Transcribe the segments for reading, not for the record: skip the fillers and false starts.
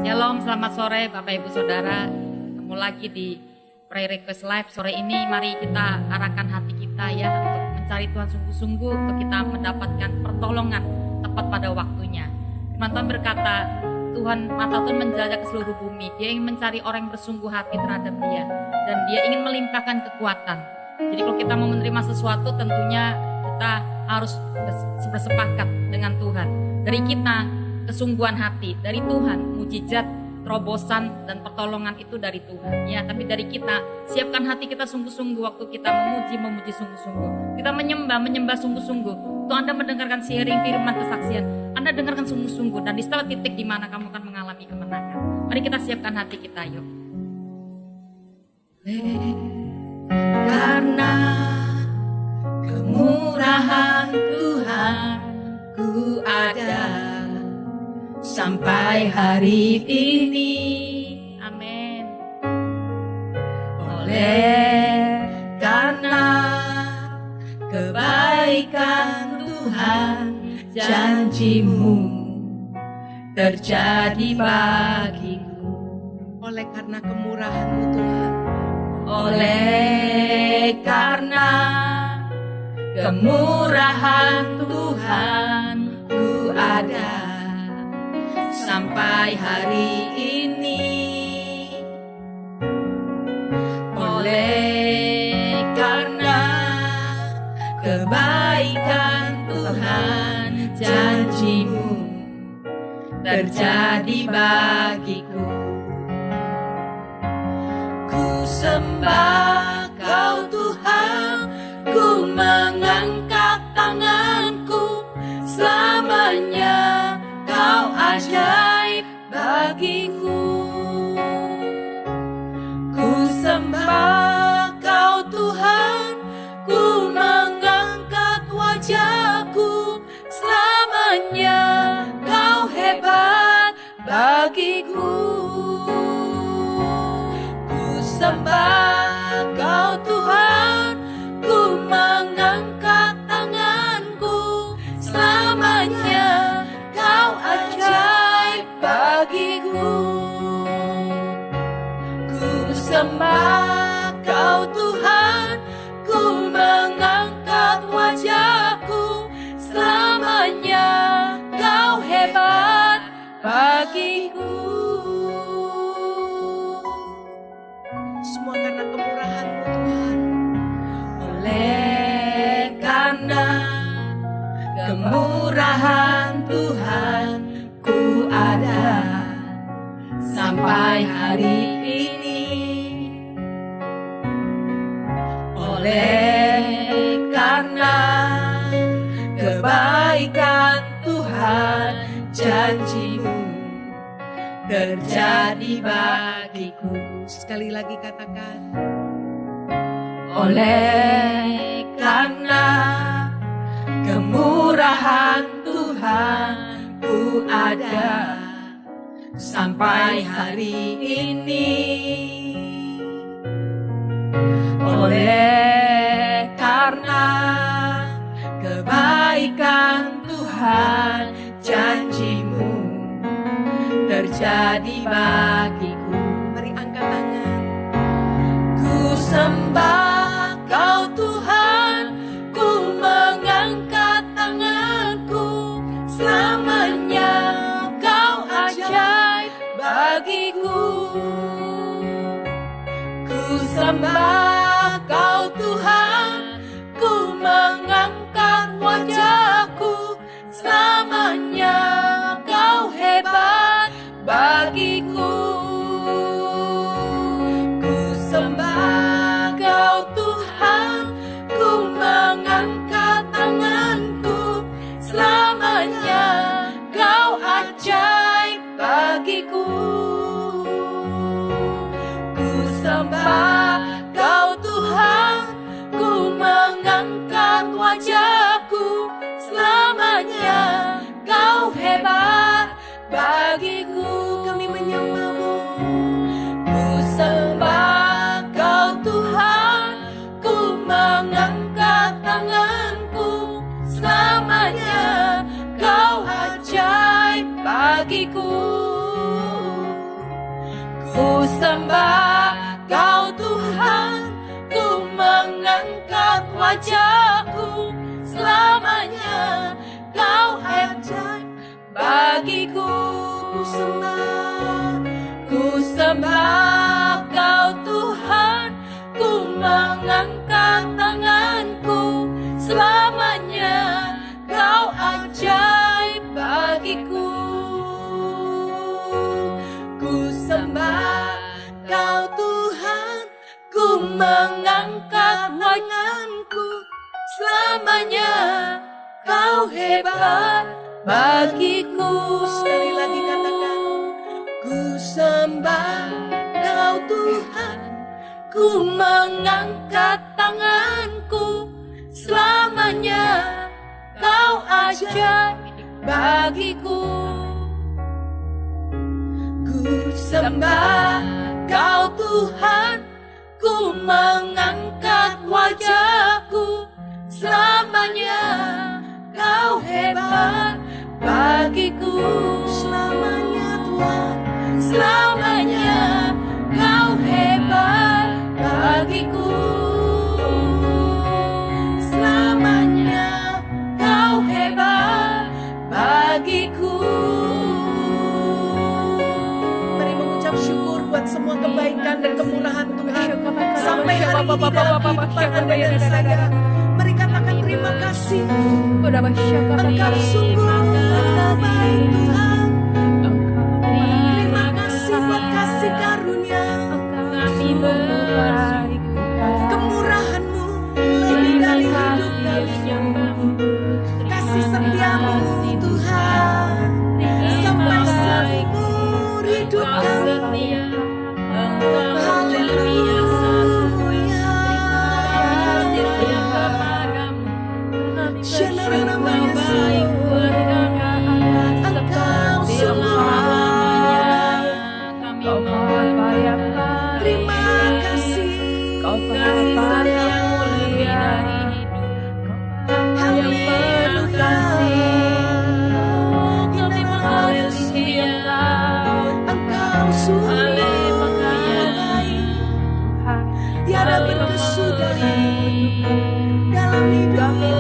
Shalom, selamat sore Bapak Ibu Saudara. Ketemu lagi di Pray Request Live. Sore ini mari kita arahkan hati kita ya untuk mencari Tuhan sungguh-sungguh, untuk kita mendapatkan pertolongan tepat pada waktunya. Firman Tuhan berkata, Tuhan, mata Tuhan menjajah ke seluruh bumi. Dia ingin mencari orang yang bersungguh hati terhadap Dia, dan Dia ingin melimpahkan kekuatan. Jadi kalau kita mau menerima sesuatu, tentunya kita harus bersepakat dengan Tuhan. Dari kita, kesungguhan hati. Dari Tuhan, mujizat, terobosan, dan pertolongan itu dari Tuhan. Ya, tapi dari kita, siapkan hati kita sungguh-sungguh waktu kita memuji sungguh-sungguh. Kita menyembah sungguh-sungguh. Tuh Anda mendengarkan sharing firman kesaksian, Anda dengarkan sungguh-sungguh, dan di setiap titik di mana kamu akan mengalami kemenangan. Mari kita siapkan hati kita, yuk. Karena kemurahan Tuhan ku ada sampai hari ini. Amin. Oleh karena kebaikan Tuhan, janjimu terjadi bagiku. Oleh karena kemurahan-Mu Tuhan, oleh karena kemurahan Tuhan ku ada sampai hari ini. Oleh karena kebaikan Tuhan, janjimu terjadi bagiku. Ku sembah Kau Tuhan, ku mengangkat tanganku, selamanya Kau ajaib bagiku. Ku sembah Kau Tuhan, ku mengangkat wajahku, selamanya Kau hebat bagiku. Ku sembah Kau Tuhan, ku mengangkat tanganku, selamanya Kau ajaib bagiku. Ku sembah Kau Tuhan, ku mengangkat wajahku, selamanya Kau hebat bagiku. semua karena kemurahan-Mu Tuhan. Oleh karena kemurahan Tuhan ku ada sampai hari ini. Oleh karena kebaikan Tuhan, janjimu terjadi bagiku. Sekali lagi katakan, oleh karena kemurahan Tuhan ku ada sampai hari ini. Oleh karena kebaikan Tuhan, janjimu terjadi bagiku. mari angkat tangan. Ku sembah Kau Tuhan, ku mengangkat tanganku, selamanya Kau ajaib bagiku. Ku sembah Kau Tuhan, ku mengangkat wajahku, selamanya Kau hebat bagiku. Ku sembah Kau Tuhan, ku mengangkat tanganku, selamanya Kau ajaib bagiku. Ku sembah Kau Tuhan, ku mengangkat wajahku, selamanya Kau hebat bagiku. Kami menyembah-Mu. Ku sembah Kau Tuhan, ku mengangkat tanganku, selamanya Kau ajaib bagiku. Ku sembah Kau Tuhan, ku mengangkat wajahku, selamanya Kau ajaib bagiku. Ku sembah Kau Tuhan, ku mengangkat tanganku, selamanya Kau ajaib bagiku. Ku sembah Kau Tuhan, ku mengangkat tanganku, selamanya Kau hebat bagiku. Sekali lagi katakan, ku sembah Kau Tuhan, ku mengangkat tanganku, selamanya Kau ajaib bagiku. Ku sembah Kau Tuhan, ku mengangkat wajahku, selamanya Kau hebat bagiku. Selamanya Tuhan, selamanya Kau hebat bagiku. Selamanya Kau hebat bagiku. mari mengucap syukur buat semua kebaikan dan kemurahan Tuhan sampai hari ini dalam kehidupan Anda dan saya. Mari katakan terima kasih. Engkau sungguh baik Tuhan. Terima kasih buat kasih karunia, kemurahan-Mu lebih dari hidup kami. Kasih setiamu Tuhan sampai seumur hidup kami. Haleluya. Engkau sungguh baik. Terima kasih. Kasih setiamu lebih dari hidup. Haleluya. Engkau sungguh baik. Tiada berkesudahan dalam hidup kami.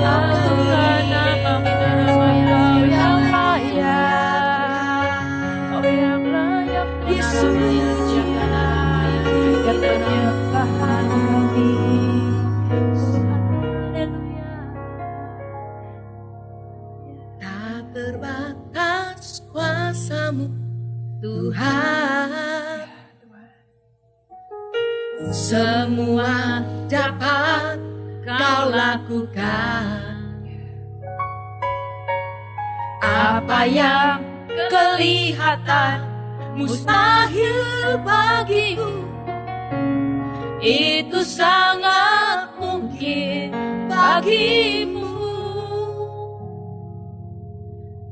Tak terbatas kuasa-Mu Tuhan, semua dapat Kau lakukan. Apa yang kelihatan mustahil bagimu, itu sangat mungkin bagimu.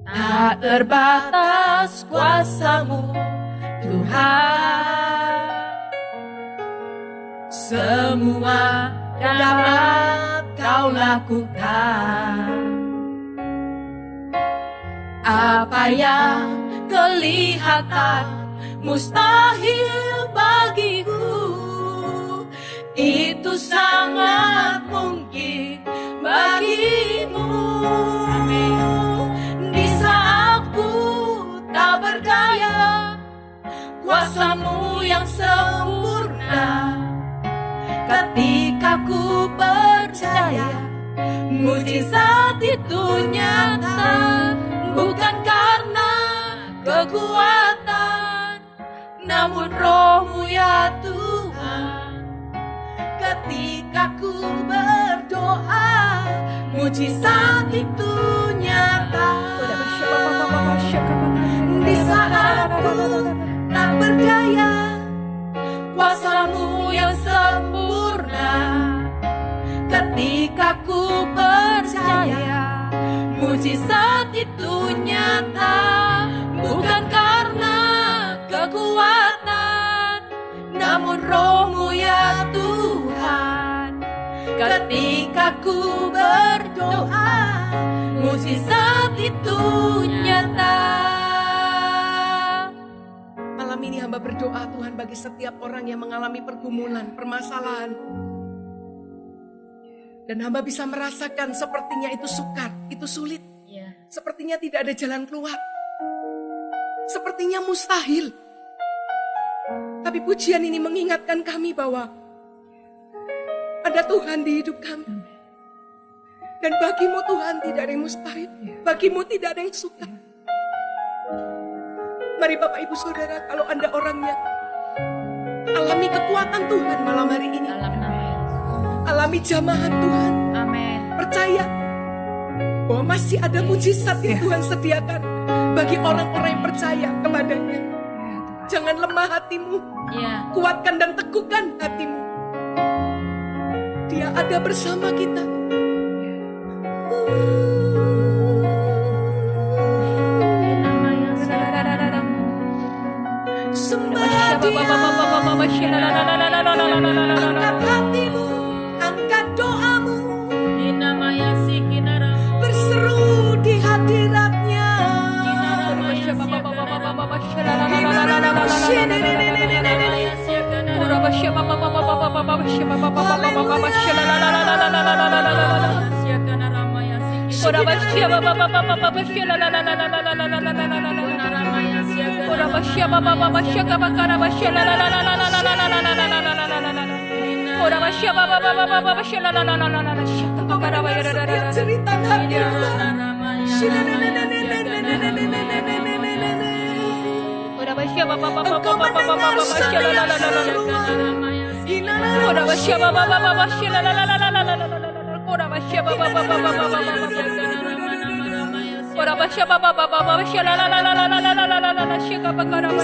Tak terbatas kuasa-Mu Tuhan, semua dapat Kau lakukan. Apa yang kelihatan mustahil bagiku, itu sangat mungkin bagimu. Di saat ku tak berdaya, kuasa-Mu yang sempurna. Ketika ku percaya, mujizat itu nyata. Bukan karena kekuatan, namun Roh-Mu ya Tuhan. Ketika ku berdoa, mujizat itu nyata. Di saat ku tak berdaya, kuasa-Mu yang sempurna. Ketika ku percaya, mujizat itu nyata. Bukan karena kekuatan, namun Roh-Mu ya Tuhan. Ketika ku berdoa, mujizat itu nyata. Malam malam ini hamba berdoa Tuhan bagi setiap orang yang mengalami pergumulan, permasalahan. Dan hamba bisa merasakan sepertinya itu sukar, itu sulit. Ya. Sepertinya tidak ada jalan keluar. Sepertinya mustahil. Tapi pujian ini mengingatkan kami bahwa ada Tuhan di hidup kami. Dan bagimu Tuhan tidak ada yang mustahil. Bagimu tidak ada yang sukar. Mari Bapak Ibu Saudara, kalau Anda orangnya alami kekuatan Tuhan malam hari ini. Dalam nama Yesus. Alami jamahan Tuhan. Amin. Percaya bahwa masih ada mujizat yang Tuhan sediakan bagi orang-orang yang percaya kepadanya. Jangan lemah hatimu. Ya. Kuatkan dan teguhkan hatimu. Dia ada bersama kita. Sembah Dia. Angkat hatimu, angkat doamu, berseru di hadiratnya. Setiap cerita hatimu. Engkau mendengar setiap seruan. Di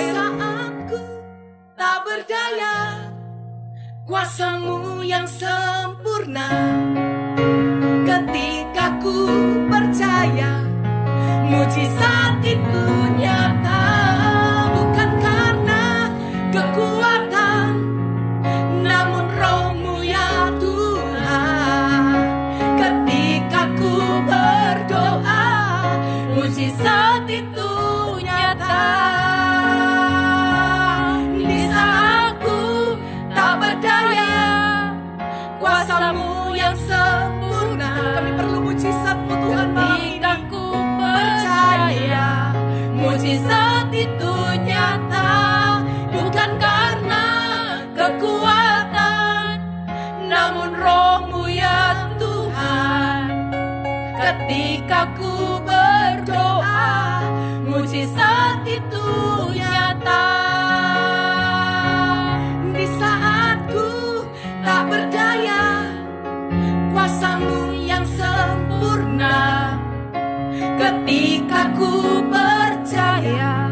saatku tak berdaya, kuasa-Mu yang sempurna. Ketika ku percaya, mujizat itu nyata. Bukan karena kekuatan, namun Roh-Mu ya Tuhan. Ketika ku berdoa, mujizat itu nyata. Di saat ku tak berdaya, kuasa-Mu yang sempurna. Kami perlu mujizat-Mu Tuhan malam ini. Percaya mujizat itu nyata. Bukan karena kekuatan, namun Roh-Mu ya Tuhan. Ketika ku berdoa, mujizat itu nyata. Di saat ku tak berdaya, kuasa-Mu yang sempurna. Ketika ku percaya,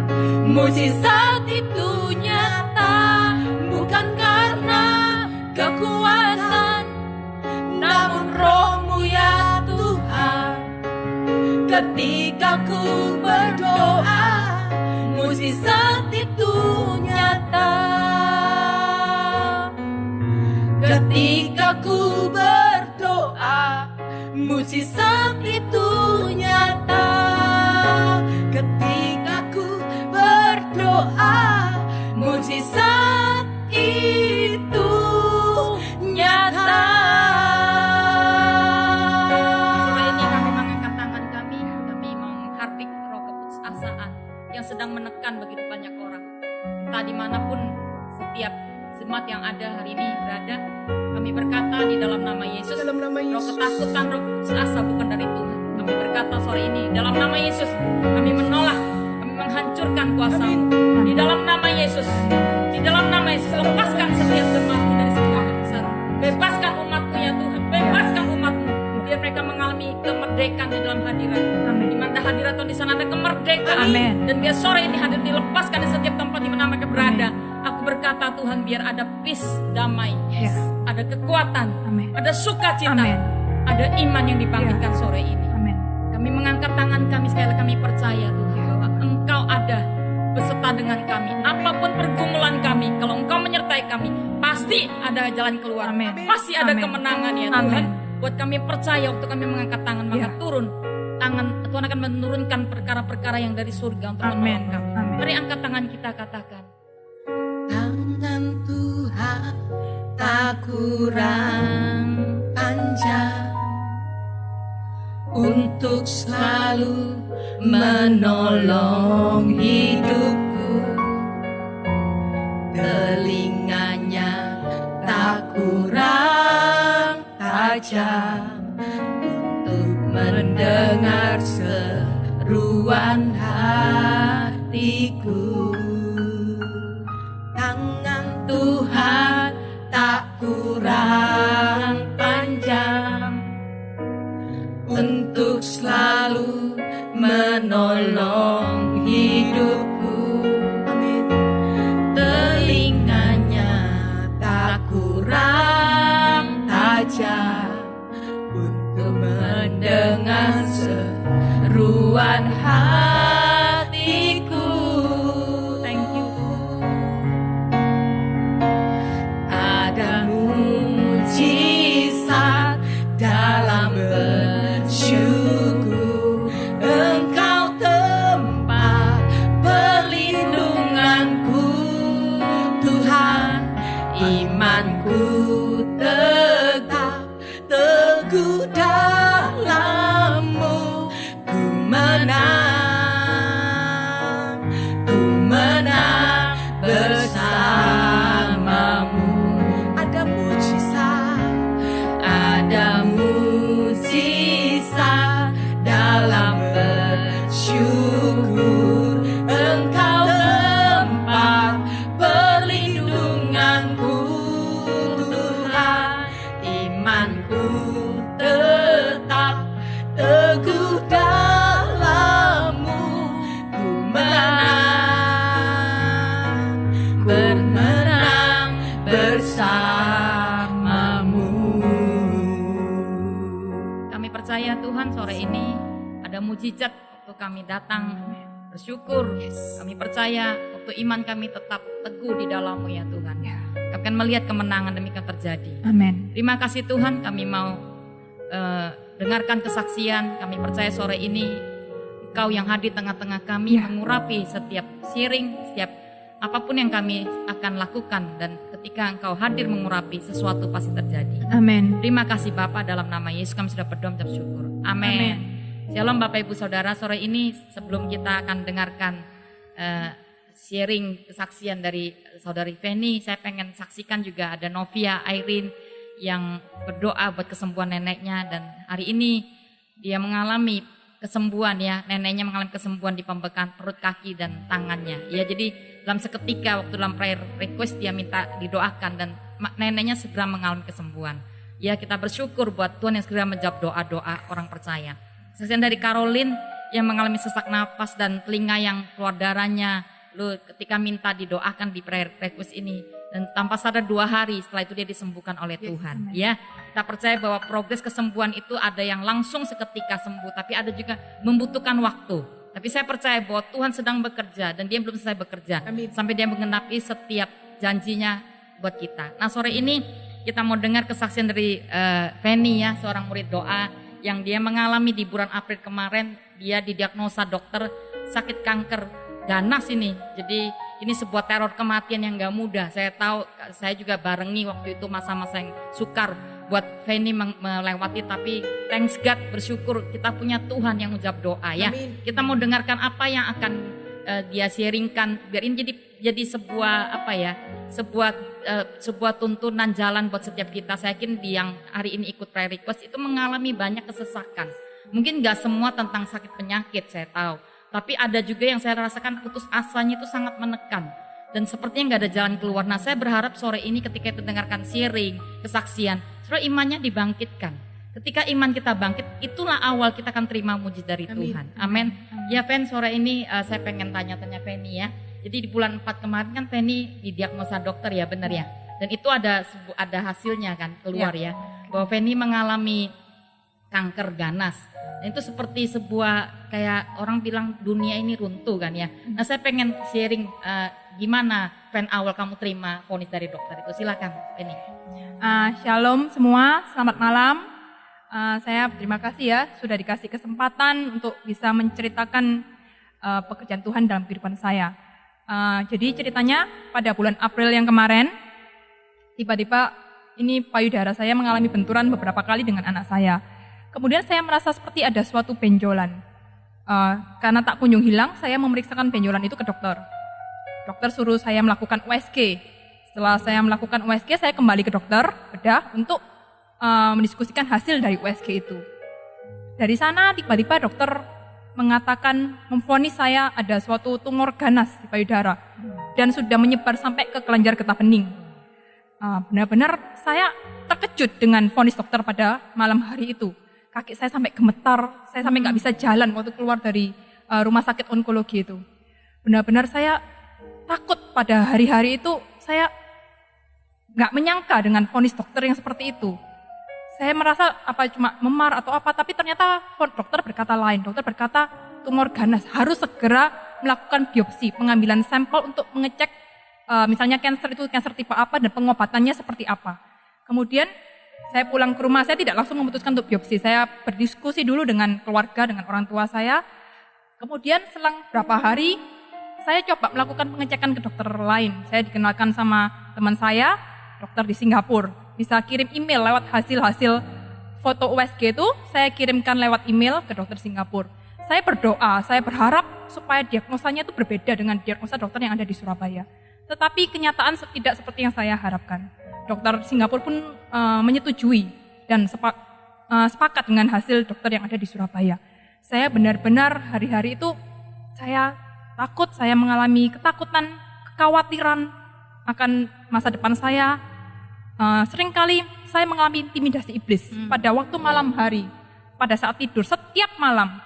mujizat itu nyata. Bukan karena kekuatan, namun Roh-Mu ya Tuhan. Ketika ku berdoa, mujizat itu nyata. Ketika ku berdoa, mujizat itu nyata. Ketika ku berdoa, mujizat itu nyata. Sore ini kami mengangkat tangan kami mau menghardik roh keputusasaan yang sedang menekan begitu banyak orang. Entah dimanapun setiap jemaat yang ada hari ini berada, kami berkata di dalam nama Yesus, Dalam nama roh Yesus. ketakutan, roh putusasa bukan dari Tuhan. Kami berkata sore ini dalam nama Yesus, kami menolak, kami menghancurkan kuasa-Mu. Di dalam nama Yesus, di dalam nama Yesus, lepaskan setiap jemaat-Mu dari semua kebesaran. Bebaskan umat-Mu ya Tuhan, bebaskan umat-Mu. Biar mereka mengalami kemerdekaan di dalam hadirat. Di mana hadirat Tuhan di sana ada kemerdekaan. Amin. Dan biar sore ini hadir dilepaskan di setiap tempat di mana mereka berada. Aku berkata Tuhan, biar ada peace, damai, Yes. ada kekuatan, Amin. ada sukacita, Amin. ada iman yang dibangkitkan sore ini. Amin. Kami mengangkat tangan kami sekali lagi, kami percaya Tuhan bahwa Engkau ada beserta dengan kami. Apapun pergumulan kami, kalau Engkau menyertai kami, pasti ada jalan keluar. Amin. Pasti ada Amin. kemenangan ya Amin. Tuhan. Buat kami percaya waktu kami mengangkat tangan, maka Ya. turun tangan Tuhan akan menurunkan perkara-perkara yang dari surga untuk Amin. menolong kami. Amin. Mari angkat tangan kita, katakan, tak kurang panjang untuk selalu menolong hidupku. Telinganya tak kurang tajam untuk mendengar seruan hatiku. Tangan Tuhan tak kurang panjang untuk selalu menolong hidupku. Amin. Telinganya tak kurang tajam untuk mendengar seruan hatiku. Thank you. Ada mujizat dalam bersyukur. Engkau tempat perlindunganku, Tuhan. Imanku tetap teguh dalam-Mu. Ku menang bersama-Mu. Ada mujizat dalam bersyukur. Engkau tempat perlindunganku, Tuhan. Imanku tetap teguh dalam-Mu. Ku menang bersama-Mu. Kami percaya Tuhan sore ini ada mujizat waktu kami datang bersyukur. Kami percaya waktu iman kami tetap teguh di dalam-Mu ya Tuhan. Kami akan melihat kemenangan demikian terjadi. Amin. Terima kasih Tuhan, kami mau dengarkan kesaksian. Kami percaya sore ini Engkau yang hadir tengah-tengah kami mengurapi setiap sharing, setiap apapun yang kami akan lakukan. Dan ketika Engkau hadir mengurapi, sesuatu pasti terjadi. Amin. Terima kasih Bapa, dalam nama Yesus kami sudah berdoa dan bersyukur. Amin. Shalom Bapak Ibu Saudara, sore ini sebelum kita akan dengarkan sharing kesaksian dari Saudari Feni, saya pengen saksikan juga ada Novia Irene yang berdoa buat kesembuhan neneknya. Dan hari ini dia mengalami kesembuhan ya, neneknya mengalami kesembuhan di pembekan perut, kaki dan tangannya. Ya, jadi dalam seketika waktu dalam prayer request dia minta didoakan dan neneknya segera mengalami kesembuhan. Ya, kita bersyukur buat Tuhan yang segera menjawab doa-doa orang percaya. Kesaksian dari Caroline yang mengalami sesak napas dan telinga yang keluar darahnya. Lalu ketika minta didoakan di prayer request ini, dan tanpa sadar 2 hari setelah itu dia disembuhkan oleh Tuhan. Ya, kita percaya bahwa progres kesembuhan itu ada yang langsung seketika sembuh, tapi ada juga membutuhkan waktu. Tapi saya percaya bahwa Tuhan sedang bekerja dan dia belum selesai bekerja. Amin. Sampai dia menggenapi setiap janjinya buat kita. Nah, sore ini kita mau dengar kesaksian dari Feni ya, seorang murid doa yang dia mengalami di bulan April kemarin. Dia didiagnosa dokter sakit kanker ganas ini. Jadi ini sebuah teror kematian yang gak mudah. Saya tahu, saya juga barengi waktu itu masa-masa yang sukar buat Feni melewati. Tapi thanks God, bersyukur kita punya Tuhan yang menjawab doa ya. Amin. Kita mau dengarkan apa yang akan dia sharingkan. Biar ini jadi sebuah apa ya, sebuah tuntunan jalan buat setiap kita. Saya yakin yang hari ini ikut prayer request itu mengalami banyak kesesakan. Mungkin gak semua tentang sakit penyakit, saya tahu. Tapi ada juga yang saya rasakan putus asanya itu sangat menekan. Dan sepertinya gak ada jalan keluar. Nah, saya berharap sore ini ketika kita dengarkan sharing, kesaksian, saudara imannya dibangkitkan. Ketika iman kita bangkit, itulah awal kita akan terima mujizat dari Tuhan. Amin. Ya Fen, sore ini saya pengen tanya-tanya Feni ya. Jadi di bulan 4 kemarin kan Feni didiagnosa dokter ya, benar ya. Dan itu ada hasilnya kan keluar ya. Bahwa Feni mengalami kanker ganas. Dan itu seperti sebuah kayak orang bilang dunia ini runtuh kan ya. Nah, saya pengen sharing gimana Fen awal kamu terima vonis dari dokter itu. Silakan Feni. Shalom semua, selamat malam. Saya terima kasih ya sudah dikasih kesempatan untuk bisa menceritakan pekerjaan Tuhan dalam kehidupan saya. Jadi ceritanya pada bulan April yang kemarin tiba-tiba ini payudara saya mengalami benturan beberapa kali dengan anak saya. Kemudian saya merasa seperti ada suatu benjolan. Karena tak kunjung hilang, saya memeriksakan benjolan itu ke dokter. Dokter suruh saya melakukan USG. Setelah saya melakukan USG, saya kembali ke dokter bedah untuk mendiskusikan hasil dari USG itu. Dari sana tiba-tiba dokter mengatakan, memvonis saya ada suatu tumor ganas di payudara dan sudah menyebar sampai ke kelenjar getah bening. Benar-benar saya terkejut dengan vonis dokter pada malam hari itu. Kaki saya sampai gemetar, saya sampai nggak bisa jalan waktu keluar dari rumah sakit onkologi itu. Benar-benar saya takut pada hari-hari itu, saya nggak menyangka dengan vonis dokter yang seperti itu. Saya merasa apa cuma memar atau apa, tapi ternyata dokter berkata lain. Dokter berkata tumor ganas, harus segera melakukan biopsi, pengambilan sampel untuk mengecek misalnya kanker itu kanker tipe apa dan pengobatannya seperti apa. Kemudian saya pulang ke rumah, saya tidak langsung memutuskan untuk biopsi. Saya berdiskusi dulu dengan keluarga, dengan orang tua saya. Kemudian selang beberapa hari, saya coba melakukan pengecekan ke dokter lain. Saya dikenalkan sama teman saya, dokter di Singapura. Bisa kirim email lewat hasil-hasil foto USG itu, saya kirimkan lewat email ke dokter Singapura. Saya berdoa, saya berharap supaya diagnosanya itu berbeda dengan diagnosa dokter yang ada di Surabaya. Tetapi kenyataan tidak seperti yang saya harapkan. Dokter Singapura pun menyetujui dan sepakat dengan hasil dokter yang ada di Surabaya. Saya benar-benar hari-hari itu saya takut, saya mengalami ketakutan, kekhawatiran akan masa depan saya. Seringkali saya mengalami intimidasi iblis pada waktu malam hari, pada saat tidur. Setiap malam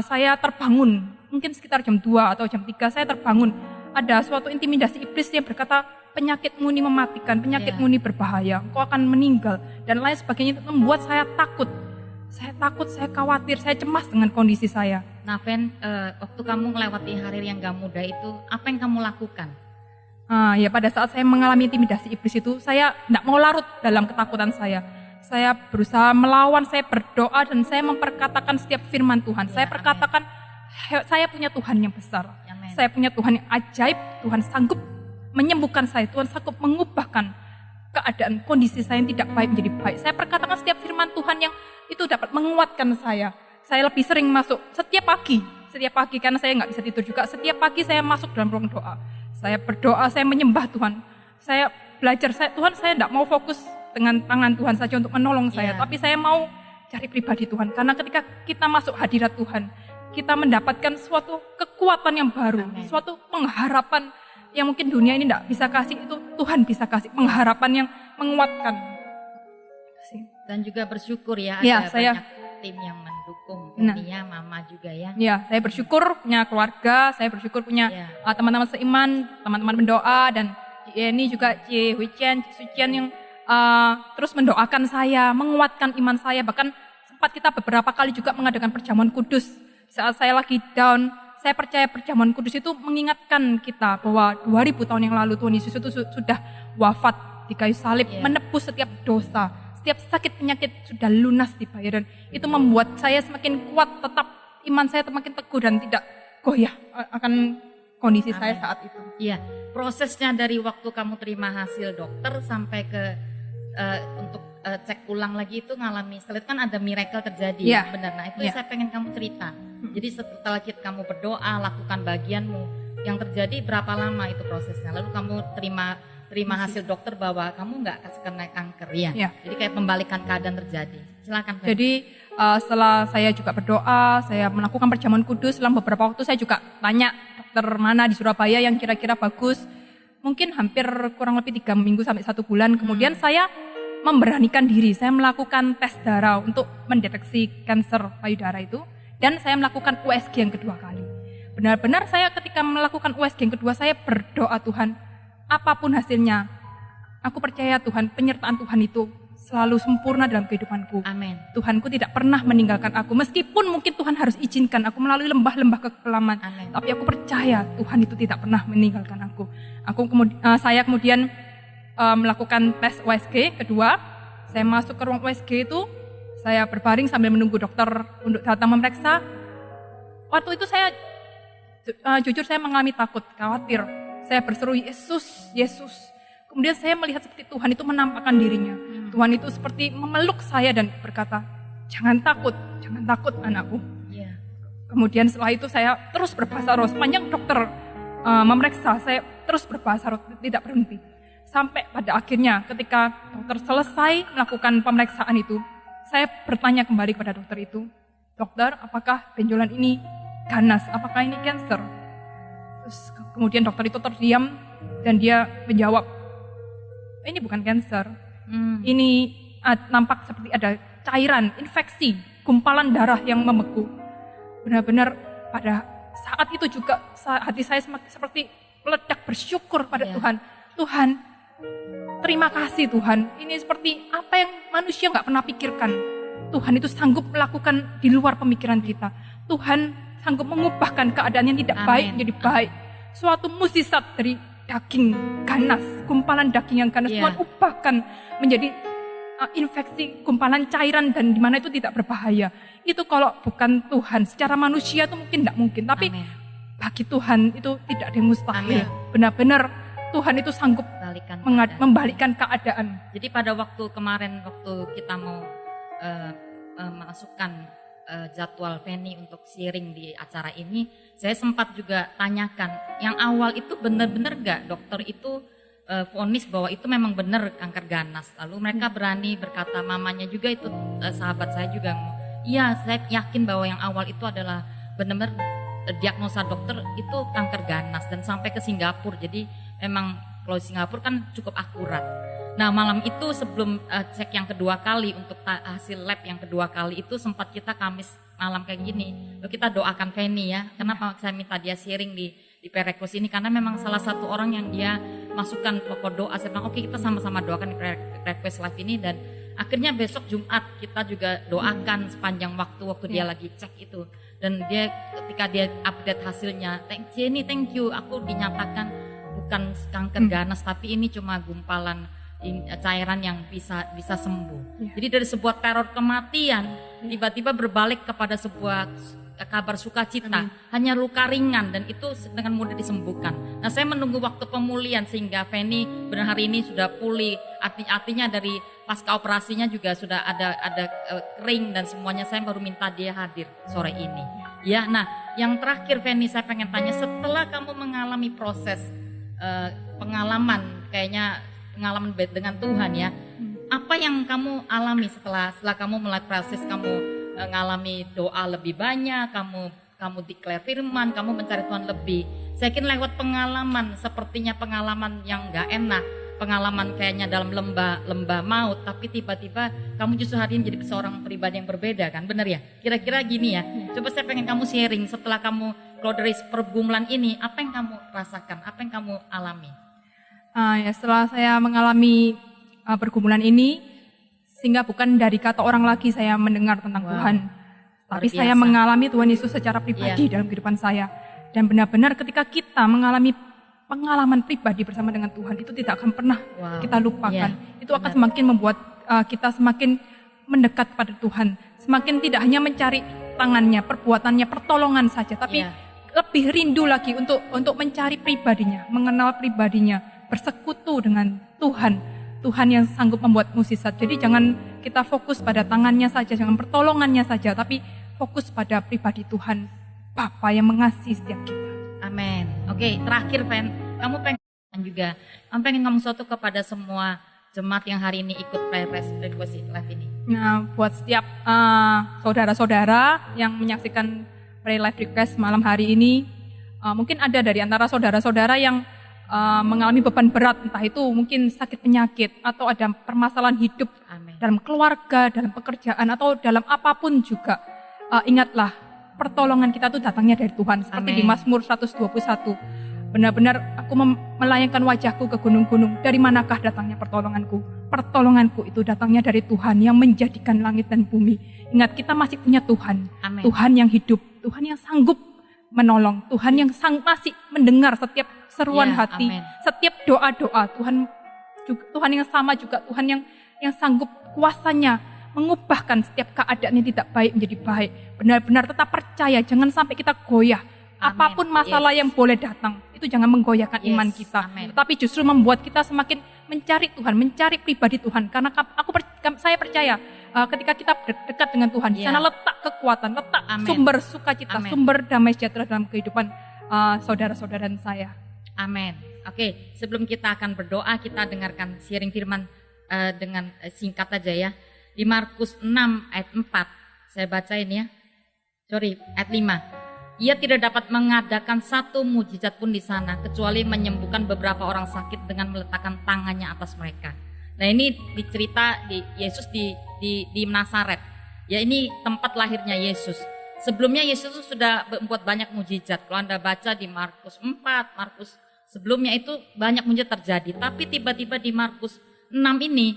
saya terbangun, mungkin sekitar jam 2 atau jam 3 saya terbangun. Ada suatu intimidasi iblis yang berkata, penyakitmu ini mematikan, penyakitmu ini berbahaya, engkau akan meninggal, dan lain sebagainya. Itu membuat saya takut. Saya takut, saya khawatir, saya cemas dengan kondisi saya. Nah, Ven, waktu kamu melewati hari yang gak mudah itu, apa yang kamu lakukan? Ya pada saat saya mengalami intimidasi iblis itu, saya tidak mau larut dalam ketakutan saya. Saya berusaha melawan, saya berdoa, dan saya memperkatakan setiap firman Tuhan. Saya perkatakan, saya punya Tuhan yang besar. Amen. Saya punya Tuhan yang ajaib, Tuhan sanggup menyembuhkan saya, Tuhan sanggup mengubahkan keadaan kondisi saya yang tidak baik menjadi baik. Saya perkatakan setiap firman Tuhan yang itu dapat menguatkan saya. Saya lebih sering masuk setiap pagi karena saya nggak bisa tidur juga. Setiap pagi saya masuk dalam ruang doa. Saya berdoa, saya menyembah Tuhan. Saya belajar, Tuhan saya tidak mau fokus dengan tangan Tuhan saja untuk menolong saya, tapi saya mau cari pribadi Tuhan. Karena ketika kita masuk hadirat Tuhan, kita mendapatkan suatu kekuatan yang baru, suatu pengharapan yang mungkin dunia ini tidak bisa kasih, itu Tuhan bisa kasih, pengharapan yang menguatkan. Dan juga bersyukur ya, ada banyak tim yang mendukung, intinya mama juga ya. Ya, saya bersyukur punya keluarga, saya bersyukur punya teman-teman seiman, teman-teman mendoa, dan ini juga Ci Huician, Ci Sucian yang terus mendoakan saya, menguatkan iman saya. Bahkan sempat kita beberapa kali juga mengadakan perjamuan kudus. Saat saya lagi down, saya percaya perjamuan kudus itu mengingatkan kita bahwa 2000 tahun yang lalu Tuhan Yesus itu sudah wafat di kayu salib, menebus setiap dosa, setiap sakit penyakit sudah lunas dibayar. Dan itu membuat saya semakin kuat, tetap iman saya semakin teguh dan tidak goyah akan kondisi saya saat itu. Iya, prosesnya dari waktu kamu terima hasil dokter sampai ke untuk cek ulang lagi itu ngalami selit, kan ada miracle terjadi, benar. Nah itu saya pengen kamu cerita. Jadi setelah kamu berdoa, lakukan bagianmu, yang terjadi berapa lama itu prosesnya? Lalu kamu terima hasil dokter bahwa kamu nggak kena kanker ya. Jadi kayak pembalikan keadaan terjadi. Silakan. Jadi setelah saya juga berdoa, saya melakukan perjamuan kudus. Selama beberapa waktu saya juga tanya dokter mana di Surabaya yang kira-kira bagus. Mungkin hampir kurang lebih 3 minggu sampai 1 bulan. Kemudian saya memberanikan diri, saya melakukan tes darah untuk mendeteksi kanker payudara itu. Dan saya melakukan USG yang kedua kali. Benar-benar saya ketika melakukan USG yang kedua, saya berdoa, Tuhan, apapun hasilnya, aku percaya Tuhan, penyertaan Tuhan itu selalu sempurna dalam kehidupanku. Amin. Tuhanku tidak pernah meninggalkan aku, meskipun mungkin Tuhan harus izinkan aku melalui lembah-lembah kekelaman. Amin. Tapi aku percaya Tuhan itu tidak pernah meninggalkan aku. Saya kemudian melakukan tes USG kedua. Saya masuk ke ruang USG itu, saya berbaring sambil menunggu dokter untuk datang memeriksa. Waktu itu saya jujur saya mengalami takut, khawatir. Saya berseru, Yesus, Yesus, Kemudian saya melihat seperti Tuhan itu menampakkan dirinya. Tuhan itu seperti memeluk saya dan berkata, jangan takut anakku. Iya. Kemudian setelah itu saya terus berbahasa roh. Sepanjang dokter memeriksa, saya terus berbahasa roh, tidak berhenti. Sampai pada akhirnya ketika dokter selesai melakukan pemeriksaan itu, saya bertanya kembali kepada dokter itu, dokter, apakah benjolan ini ganas? Apakah ini kanker? Terus kemudian dokter itu terdiam dan dia menjawab, ini bukan kanker. Ini nampak seperti ada cairan, infeksi, gumpalan darah yang membeku. Benar-benar pada saat itu juga hati saya seperti meledak bersyukur pada Tuhan. Tuhan, terima kasih Tuhan. Ini seperti apa yang manusia nggak pernah pikirkan. Tuhan itu sanggup melakukan di luar pemikiran kita. Tuhan sanggup mengubahkan keadaan yang tidak baik menjadi baik. Suatu mukjizat dari daging ganas, gumpalan daging yang ganas, Tuhan ubahkan menjadi infeksi, gumpalan cairan, dan di mana itu tidak berbahaya. Itu kalau bukan Tuhan, secara manusia itu mungkin tidak mungkin. Tapi bagi Tuhan itu tidak ada yang mustahil. Benar-benar Tuhan itu sanggup membalikkan keadaan. Jadi pada waktu kemarin, waktu kita mau masukkan jadwal Feni untuk sharing di acara ini, saya sempat juga tanyakan, yang awal itu benar-benar gak dokter itu vonis bahwa itu memang benar kanker ganas. Lalu mereka berani berkata, mamanya juga itu sahabat saya juga, iya saya yakin bahwa yang awal itu adalah benar-benar diagnosa dokter itu kanker ganas, dan sampai ke Singapura. Jadi memang kalau Singapura kan cukup akurat. Nah malam itu sebelum cek yang kedua kali untuk hasil lab yang kedua kali itu, sempat kita Kamis malam kayak gini, lalu kita doakan Feni ya. Kenapa saya minta dia sharing di Prerequest ini, karena memang salah satu orang yang dia masukkan pokok doa. Saya bilang oke, kita sama-sama doakan di Prerequest live ini, dan akhirnya besok Jumat kita juga doakan sepanjang waktu dia lagi cek itu. Dan dia ketika dia update hasilnya, Jenny thank you, aku dinyatakan bukan kanker ganas, tapi ini cuma gumpalan cairan yang bisa sembuh. Jadi dari sebuah teror kematian tiba-tiba berbalik kepada sebuah kabar sukacita. Hanya luka ringan, dan itu dengan mudah disembuhkan. Nah saya menunggu waktu pemulihan sehingga Feni benar hari ini sudah pulih. Artinya dari pasca operasinya juga sudah ada kering dan semuanya. Saya baru minta dia hadir sore ini. Ya, nah yang terakhir Feni, saya pengen tanya, setelah kamu mengalami proses pengalaman dengan Tuhan ya, apa yang kamu alami setelah kamu mulai proses, kamu ngalami doa lebih banyak, kamu declare firman, kamu mencari Tuhan lebih. Saya yakin lewat pengalaman, sepertinya pengalaman yang gak enak, pengalaman kayaknya dalam lembah maut, tapi tiba-tiba kamu justru hari ini jadi seorang pribadi yang berbeda kan, benar ya? Kira-kira gini ya, coba saya pengen kamu sharing setelah kamu keluar dari pergumulan ini, apa yang kamu rasakan, apa yang kamu alami? Ya setelah saya mengalami pergumulan ini, sehingga bukan dari kata orang lagi saya mendengar tentang Tuhan, tapi saya mengalami Tuhan Yesus secara pribadi dalam kehidupan saya. Dan benar-benar ketika kita mengalami pengalaman pribadi bersama dengan Tuhan, itu tidak akan pernah kita lupakan. Itu akan semakin membuat kita semakin mendekat pada Tuhan, semakin tidak hanya mencari tangannya, perbuatannya, pertolongan saja, tapi lebih rindu lagi untuk mencari pribadinya, mengenal pribadinya, bersekutu dengan Tuhan yang sanggup membuat mukjizat. Jadi jangan kita fokus pada tangannya saja, jangan pertolongannya saja, tapi fokus pada pribadi Tuhan, Bapa yang mengasihi setiap kita. Amin. Oke, terakhir Fen, kamu pengen ngomong sesuatu kepada semua jemaat yang hari ini ikut Prerequest Live ini. Nah, buat setiap saudara-saudara yang menyaksikan Prayer Live Request malam hari ini, mungkin ada dari antara saudara-saudara yang mengalami beban berat, entah itu mungkin sakit penyakit atau ada permasalahan hidup dalam keluarga, dalam pekerjaan atau dalam apapun juga. Ingatlah, pertolongan kita itu datangnya dari Tuhan. Seperti di Mazmur 121, benar-benar aku melayangkan wajahku ke gunung-gunung, dari manakah datangnya pertolonganku? Pertolonganku itu datangnya dari Tuhan yang menjadikan langit dan bumi. Ingat, kita masih punya Tuhan. Tuhan yang hidup, Tuhan yang sanggup menolong, Tuhan yang masih mendengar setiap seruan hati, setiap doa-doa. Tuhan yang sama juga, Tuhan yang sanggup kuasanya mengubahkan setiap keadaan yang tidak baik menjadi baik. Benar-benar tetap percaya, jangan sampai kita goyah. Apapun masalah yang boleh datang, itu jangan menggoyahkan Yes, iman kita, amen. tetapi justru membuat kita semakin mencari Tuhan, mencari pribadi Tuhan. Karena saya percaya ketika kita dekat dengan Tuhan, di Ya. sana letak kekuatan, letak Amen. sumber sukacita, Amen. sumber damai sejahtera dalam kehidupan saudara-saudara dan saya. Amin. Oke, sebelum kita akan berdoa, kita dengarkan sharing firman dengan singkat aja ya. Di Markus 6 ayat 4, saya bacain ya. Ayat 5. Ia tidak dapat mengadakan satu mujizat pun di sana, kecuali menyembuhkan beberapa orang sakit dengan meletakkan tangannya atas mereka. Nah ini dicerita di Yesus di Nazaret. Ya ini tempat lahirnya Yesus. Sebelumnya Yesus sudah membuat banyak mujizat. Kalau Anda baca di Markus 4, Markus sebelumnya itu banyak mujizat terjadi. Tapi tiba-tiba di Markus 6 ini,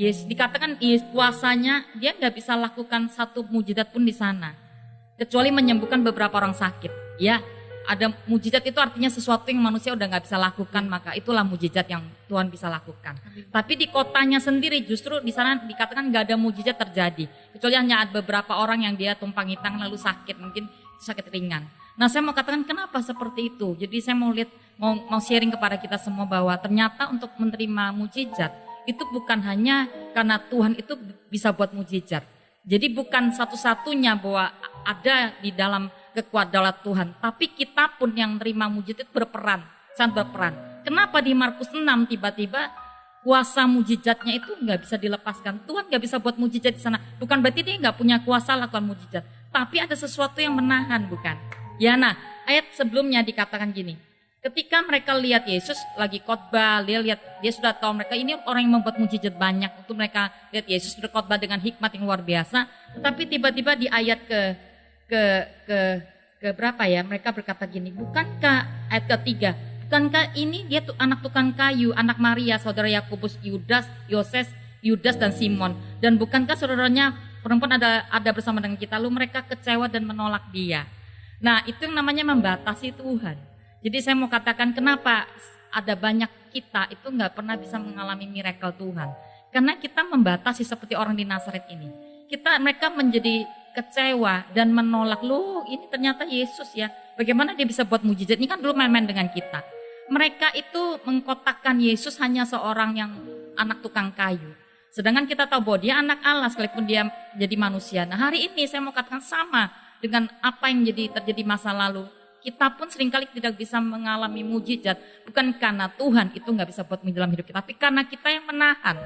Yesus dikatakan kuasanya dia nggak bisa lakukan satu mujizat pun di sana, kecuali menyembuhkan beberapa orang sakit. Ya, ada mujizat itu artinya sesuatu yang manusia udah nggak bisa lakukan, maka itulah mujizat yang Tuhan bisa lakukan. Tapi di kotanya sendiri justru di sana dikatakan nggak ada mujizat terjadi, kecuali hanya ada beberapa orang yang dia tumpangi tangan lalu sakit, mungkin sakit ringan. Nah saya mau katakan kenapa seperti itu. Jadi saya mau sharing kepada kita semua bahwa ternyata untuk menerima mujizat itu bukan hanya karena Tuhan itu bisa buat mujizat. Jadi bukan satu-satunya bahwa ada di dalam kekuatan Tuhan, tapi kita pun yang terima mujizat itu berperan, sangat berperan. Kenapa di Markus 6 tiba-tiba kuasa mujizatnya itu nggak bisa dilepaskan? Tuhan nggak bisa buat mujizat di sana. Bukan berarti dia nggak punya kuasa lakukan mujizat, tapi ada sesuatu yang menahan, bukan? Ya, nah ayat sebelumnya dikatakan gini. Ketika mereka lihat Yesus lagi khotbah, dia sudah tahu mereka ini orang yang membuat mujizat banyak. Untuk mereka lihat Yesus berkhotbah dengan hikmat yang luar biasa. Tetapi tiba-tiba di ayat ke berapa ya? Mereka berkata gini, bukankah ayat ketiga? Bukankah ini dia tuh anak tukang kayu, anak Maria, saudara Yakobus, Yudas dan Simon? Dan bukankah saudaranya perempuan ada bersama dengan kita? Lalu mereka kecewa dan menolak dia. Nah, itu yang namanya membatasi Tuhan. Jadi saya mau katakan kenapa ada banyak kita itu nggak pernah bisa mengalami miracle Tuhan. Karena kita membatasi seperti orang di Nazaret ini. Mereka menjadi kecewa dan menolak. Loh ini ternyata Yesus ya. Bagaimana dia bisa buat mujizat? Ini kan dulu main-main dengan kita. Mereka itu mengkotakkan Yesus hanya seorang yang anak tukang kayu. Sedangkan kita tahu bahwa dia anak Allah sekalipun dia jadi manusia. Nah hari ini saya mau katakan sama dengan apa yang terjadi masa lalu. Kita pun seringkali tidak bisa mengalami mujizat. Bukan karena Tuhan itu nggak bisa buat dalam hidup kita. Tapi karena kita yang menahan.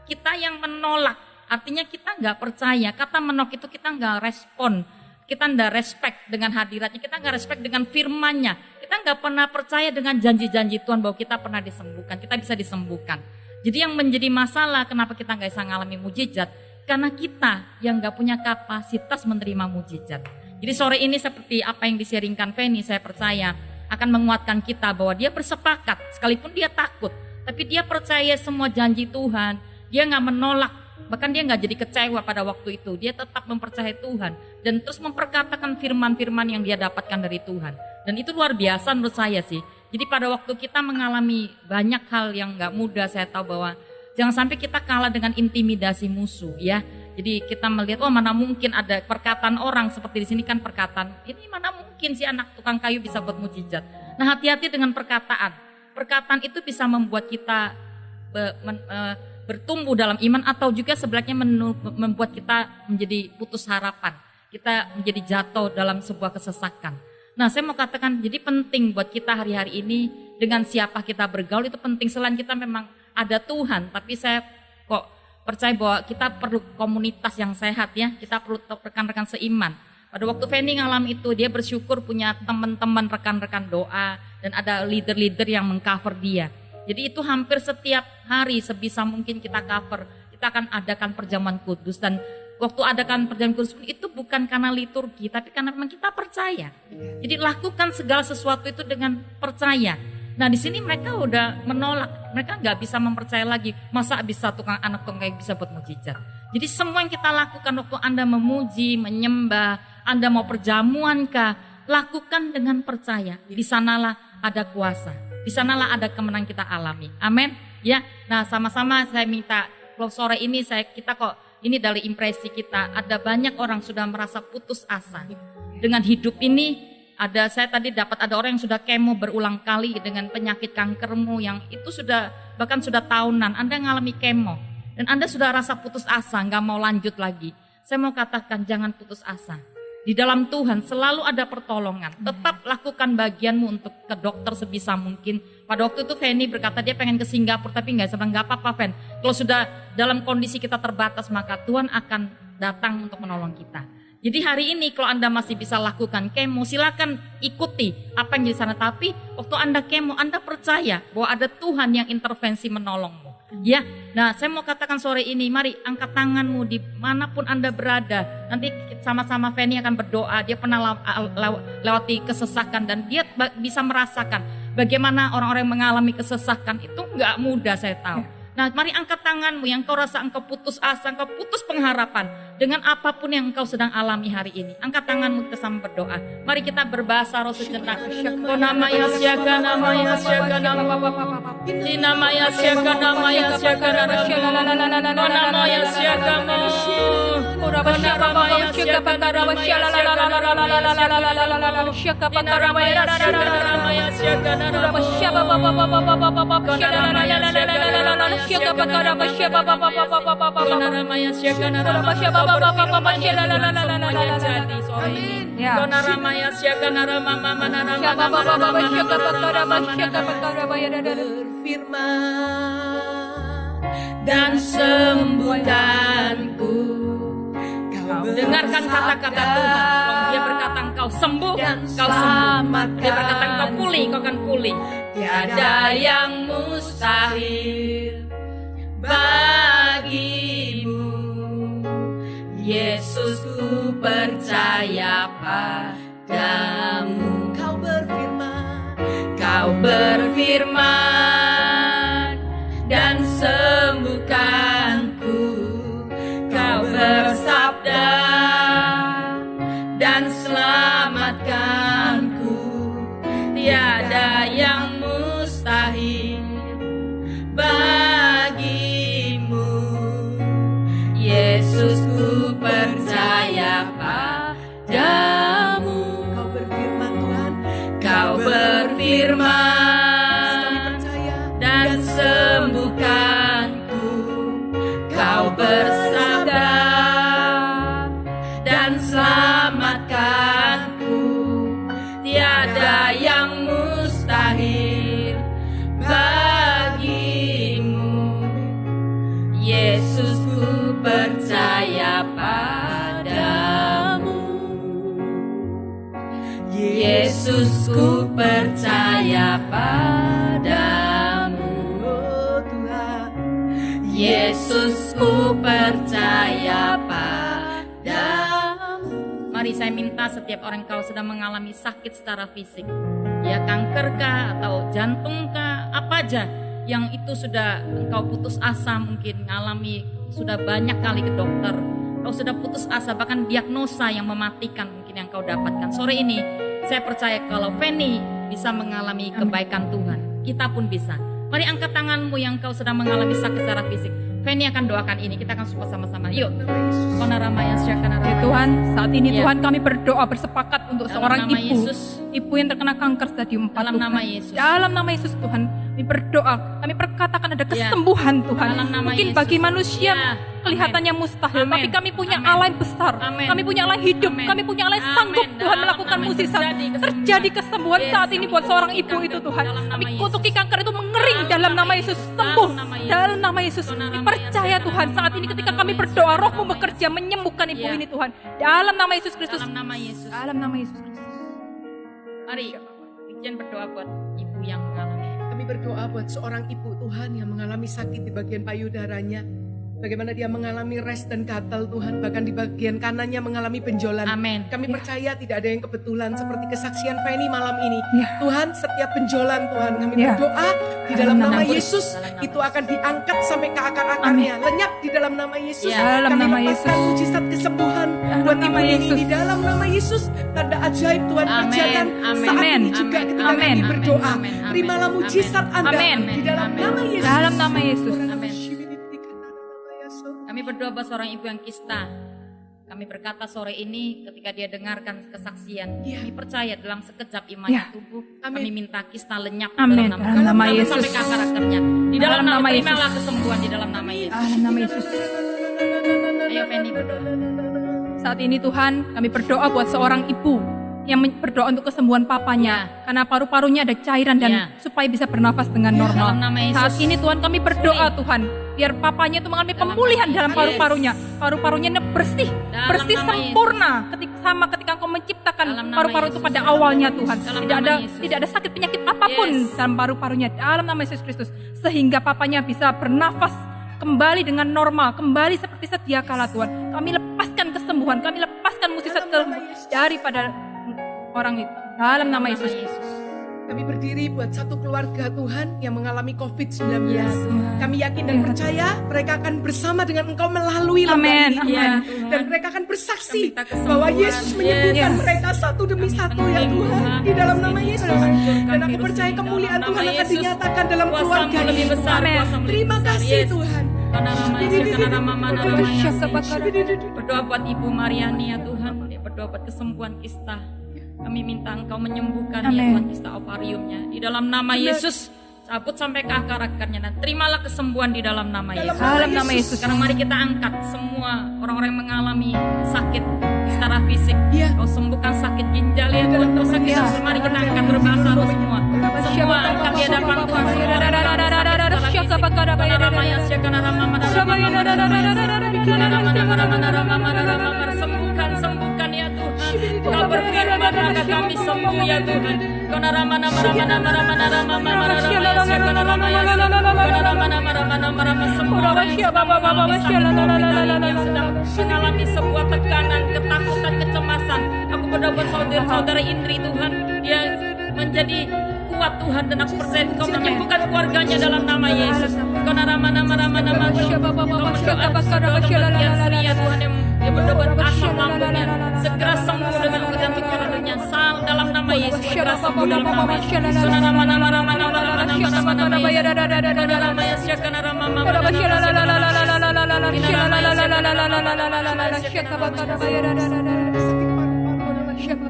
Kita yang menolak. Artinya kita nggak percaya. Kata menolak itu kita nggak respon. Kita nggak respect dengan hadiratnya. Kita nggak respect dengan firman-Nya. Kita nggak pernah percaya dengan janji-janji Tuhan bahwa kita pernah disembuhkan. Kita bisa disembuhkan. Jadi yang menjadi masalah kenapa kita nggak bisa mengalami mujizat. Karena kita yang nggak punya kapasitas menerima mujizat. Jadi sore ini seperti apa yang di-sharingkan Feni, saya percaya akan menguatkan kita bahwa dia bersepakat, sekalipun dia takut, tapi dia percaya semua janji Tuhan, dia nggak menolak, bahkan dia nggak jadi kecewa pada waktu itu, dia tetap mempercayai Tuhan, dan terus memperkatakan firman-firman yang dia dapatkan dari Tuhan. Dan itu luar biasa menurut saya sih. Jadi pada waktu kita mengalami banyak hal yang nggak mudah, saya tahu bahwa jangan sampai kita kalah dengan intimidasi musuh ya. Jadi kita melihat, mana mungkin ada perkataan orang seperti di sini kan perkataan, ini mana mungkin si anak tukang kayu bisa buat mujizat. Nah hati-hati dengan perkataan. Perkataan itu bisa membuat kita bertumbuh dalam iman atau juga sebaliknya membuat kita menjadi putus harapan. Kita menjadi jatuh dalam sebuah kesesakan. Nah saya mau katakan jadi penting buat kita hari-hari ini dengan siapa kita bergaul itu penting. Selain kita memang ada Tuhan, tapi saya kok percaya bahwa kita perlu komunitas yang sehat ya, kita perlu rekan-rekan seiman. Pada waktu Feni ngalami itu, dia bersyukur punya teman-teman rekan-rekan doa dan ada leader-leader yang mengcover dia. Jadi itu hampir setiap hari sebisa mungkin kita cover, kita akan adakan perjamuan kudus dan waktu adakan perjamuan kudus itu bukan karena liturgi, tapi karena memang kita percaya. Jadi lakukan segala sesuatu itu dengan percaya. Nah di sini mereka udah menolak, mereka nggak bisa mempercaya lagi. Masa bisa anak tukang kayu bisa buat mujizat? Jadi semua yang kita lakukan waktu Anda memuji, menyembah, Anda mau perjamuan kah, lakukan dengan percaya. Di sanalah ada kuasa, di sanalah ada kemenangan kita alami. Amin. Ya, nah sama-sama saya minta kalau sore ini kita kok ini dari impresi kita ada banyak orang sudah merasa putus asa dengan hidup ini. saya tadi dapat ada orang yang sudah kemo berulang kali dengan penyakit kankermu yang itu bahkan sudah tahunan. Anda ngalami kemo dan Anda sudah rasa putus asa, nggak mau lanjut lagi. Saya mau katakan jangan putus asa. Di dalam Tuhan selalu ada pertolongan. Tetap lakukan bagianmu untuk ke dokter sebisa mungkin. Pada waktu itu Feni berkata dia pengen ke Singapura tapi nggak apa-apa Fen. Kalau sudah dalam kondisi kita terbatas maka Tuhan akan datang untuk menolong kita. Jadi hari ini kalau Anda masih bisa lakukan kemo silakan ikuti apa yang di sana. Tapi waktu Anda kemo Anda percaya bahwa ada Tuhan yang intervensi menolongmu. Ya, nah saya mau katakan sore ini, mari angkat tanganmu dimanapun Anda berada. Nanti sama-sama Feni akan berdoa, dia pernah lewati kesesakan dan dia bisa merasakan bagaimana orang-orang yang mengalami kesesakan itu nggak mudah saya tahu. Nah mari angkat tanganmu yang kau rasa engkau putus asa, engkau putus pengharapan dengan apapun yang engkau sedang alami hari ini. Angkat tanganmu kita sama berdoa. Mari kita berbahasa roh sejenak. Oh namanya siaga, namanya siaga, namanya siaga, namanya siaga, namanya siaga, dan sembuhkanku. Dengarkan kata-kata Tuhan. Dia berkata engkau sembuh, kau sembuh. Dia berkata engkau pulih, kau akan pulih. Tiada yang mustahil bagimu. Yesus ku percaya padamu. Kau berfirman dan sembuhkanku. Kau bersabda dan selamatkanku. Tiada yang mustahil bagimu. Yesus ku percaya padamu. Kau berfirman Tuhan, Kau berfirman dan sembuhkanku. Kau bersabda dan selamatkanku. Tiada yang mustahil bagimu. Yesus ku percaya padamu. Yesus ku percaya padamu. oh Tuhan. Yesus ku percaya padamu. Mari saya minta setiap orang kau sedang mengalami sakit secara fisik, ya kanker kah atau jantung kah, apa aja yang itu sudah engkau putus asa, mungkin mengalami sudah banyak kali ke dokter, kau sudah putus asa, bahkan diagnosa yang mematikan mungkin yang kau dapatkan. Sore ini saya percaya kalau Feni bisa mengalami kebaikan Tuhan, kita pun bisa. Mari angkat tanganmu yang kau sedang mengalami sakit secara fisik. Feni akan doakan ini, kita akan support sama-sama. Yuk. Ya Tuhan, saat ini Tuhan kami berdoa bersepakat untuk seorang ibu. Yesus. Ibu yang terkena kanker stadium 4. Dalam Tuhan. nama Yesus. Dalam nama Yesus Tuhan, kami berdoa, kami perkatakan ada kesembuhan Tuhan. Dalam nama Mungkin Yesus. bagi manusia Ya. kelihatannya mustahil, Amen. tapi kami punya Amen. Allah yang besar. Amen. Kami punya Allah yang hidup, Amen. kami punya Allah yang Amen. sanggup Tuhan Dalam melakukan nama mukjizat. Yesus. Terjadi kesembuhan Yes, saat ini kami buat seorang kutuki ibu itu kanker Tuhan. dalam nama Kami Yesus. kutuki kanker itu mengering Dalam dalam nama nama Yesus, Yesus. sembuh Dalam nama Yesus. dalam nama Yesus. Dalam Kami nama percaya Yesus. Tuhan, saat ini ketika kami berdoa, Roh-Mu bekerja menyembuhkan ibu Ya. ini Tuhan. Dalam nama Yesus Kristus. Dalam nama Yesus. Dalam nama Yesus Kristus. Mari Bikin berdoa buat ibu yang mengalami. Kami berdoa buat seorang ibu Tuhan yang mengalami sakit di bagian payudaranya. Bagaimana dia mengalami res dan gatal Tuhan, bahkan di bagian kanannya mengalami benjolan. Amin. Kami percaya tidak ada yang kebetulan seperti kesaksian Feni malam ini. Ya. Tuhan, setiap benjolan Tuhan kami Ya. berdoa di dalam nama Dalam Yesus nama itu akan diangkat sampai ke akar-akarnya, lenyap di dalam nama Yesus. Ya. Dalam Kami nama lepaskan Yesus. mujizat kesembuhan Dalam buat nama ibu ini Yesus. di dalam nama Yesus. Tanda ajaib Tuhan Amin. kerjakan Amin. saat Amin. ini juga Amin. ketika Amin. kami berdoa. Amin. Amin. Terimalah mujizat Anda Amin. di dalam Amin. nama Yesus. Dalam nama Yesus. Amin. Kami berdoa buat seorang ibu yang kista. Kami berkata sore ini ketika dia dengarkan kesaksian, Ya. kami percaya dalam sekejap imannya Ya. tubuh, Amin. kami minta kista lenyap Amin. dalam Dalam nama Sampai Yesus. ke karakternya. Di dalam nama Yesus. terimalah kesembuhan di dalam nama Yesus. Dalam nama Yesus. Ayo Fendi berdoa. Saat ini Tuhan, kami berdoa buat seorang ibu yang berdoa untuk kesembuhan papanya. Karena paru-parunya ada cairan dan Ya. supaya bisa bernafas dengan normal. Dalam nama Yesus. Saat ini Tuhan kami berdoa Tuhan, biar papanya itu mengalami Dalam pemulihan nama dalam Yesus. paru-parunya. Paru-parunya bersih, Dalam bersih nama sempurna sama ketika Engkau menciptakan Dalam nama paru-paru itu Yesus. pada awalnya Tuhan. Dalam Tidak nama ada Yesus. tidak ada sakit penyakit apapun Yes. dalam paru-parunya dalam nama Yesus Kristus, sehingga papanya bisa bernafas kembali dengan normal, kembali seperti sedia kala Tuhan. Kami lepaskan kesembuhan, kami lepaskan musisat daripada orang itu. Dalam nama Yesus. Kami berdiri buat satu keluarga Tuhan yang mengalami COVID-19. Ya, Kami yakin dan percaya mereka akan bersama dengan Engkau melalui lembah Amin, ini. amin. Tuhan. Dan mereka akan bersaksi Kami minta kesembuhan. bahwa Yesus menyembuhkan Yes. mereka satu demi Kami satu ya penting, Tuhan. Tuhan. Di dalam nama Di sini, Yesus. hancurkan Dan aku virus percaya ini. kemuliaan Dalam Tuhan nama akan Yesus. dinyatakan dalam Kuasamu keluarga lebih ini. besar, Amin. kuasamu lebih Terima besar. kasih Yes. Tuhan. Karena nama Yesus, karena nama mana nama Yesus. Berdoa buat Ibu Mariani ya Tuhan. Dia berdoa buat kesembuhan kista. Kami minta Engkau menyembuhkan ya Amin. Tuhan kista ovariumnya. Di dalam nama Yesus, cabut sampai ke akar-akarnya dan terimalah kesembuhan di dalam nama Yesus. Dalam nama Yesus. Sekarang mari kita angkat semua orang-orang yang mengalami sakit secara fisik. Ya. Kau sembuhkan sakit ginjal ya Tuhan. Kau sakit Ya. mari kita angkat berbahasa roh semua. Semua angkat di hadapan Tuhan. Semua orang yang mengalami sakit secara fisik. Karena nama Yesus, karena nama mana sembuhkan ya Tuhan. Kau berfirman maka kami sembuh ya Tuhan. Karena nama semua orang yang sedang mengalami sakit COVID ini, yang sedang mengalami sebuah tekanan, ketakutan, kecemasan. Aku berdoa buat saudara-saudara Indri Tuhan yang menjadi kuat Tuhan, dan aku percaya Kau menyembuhkan keluarganya dalam nama Yesus. Karena nama ya Tuhan yang berdoa asam lambungnya segera sembuh dengan jantung koronernya dalam nama Yesus, segera sembuh dalam nama Yesus. Karena nama Yesus, karena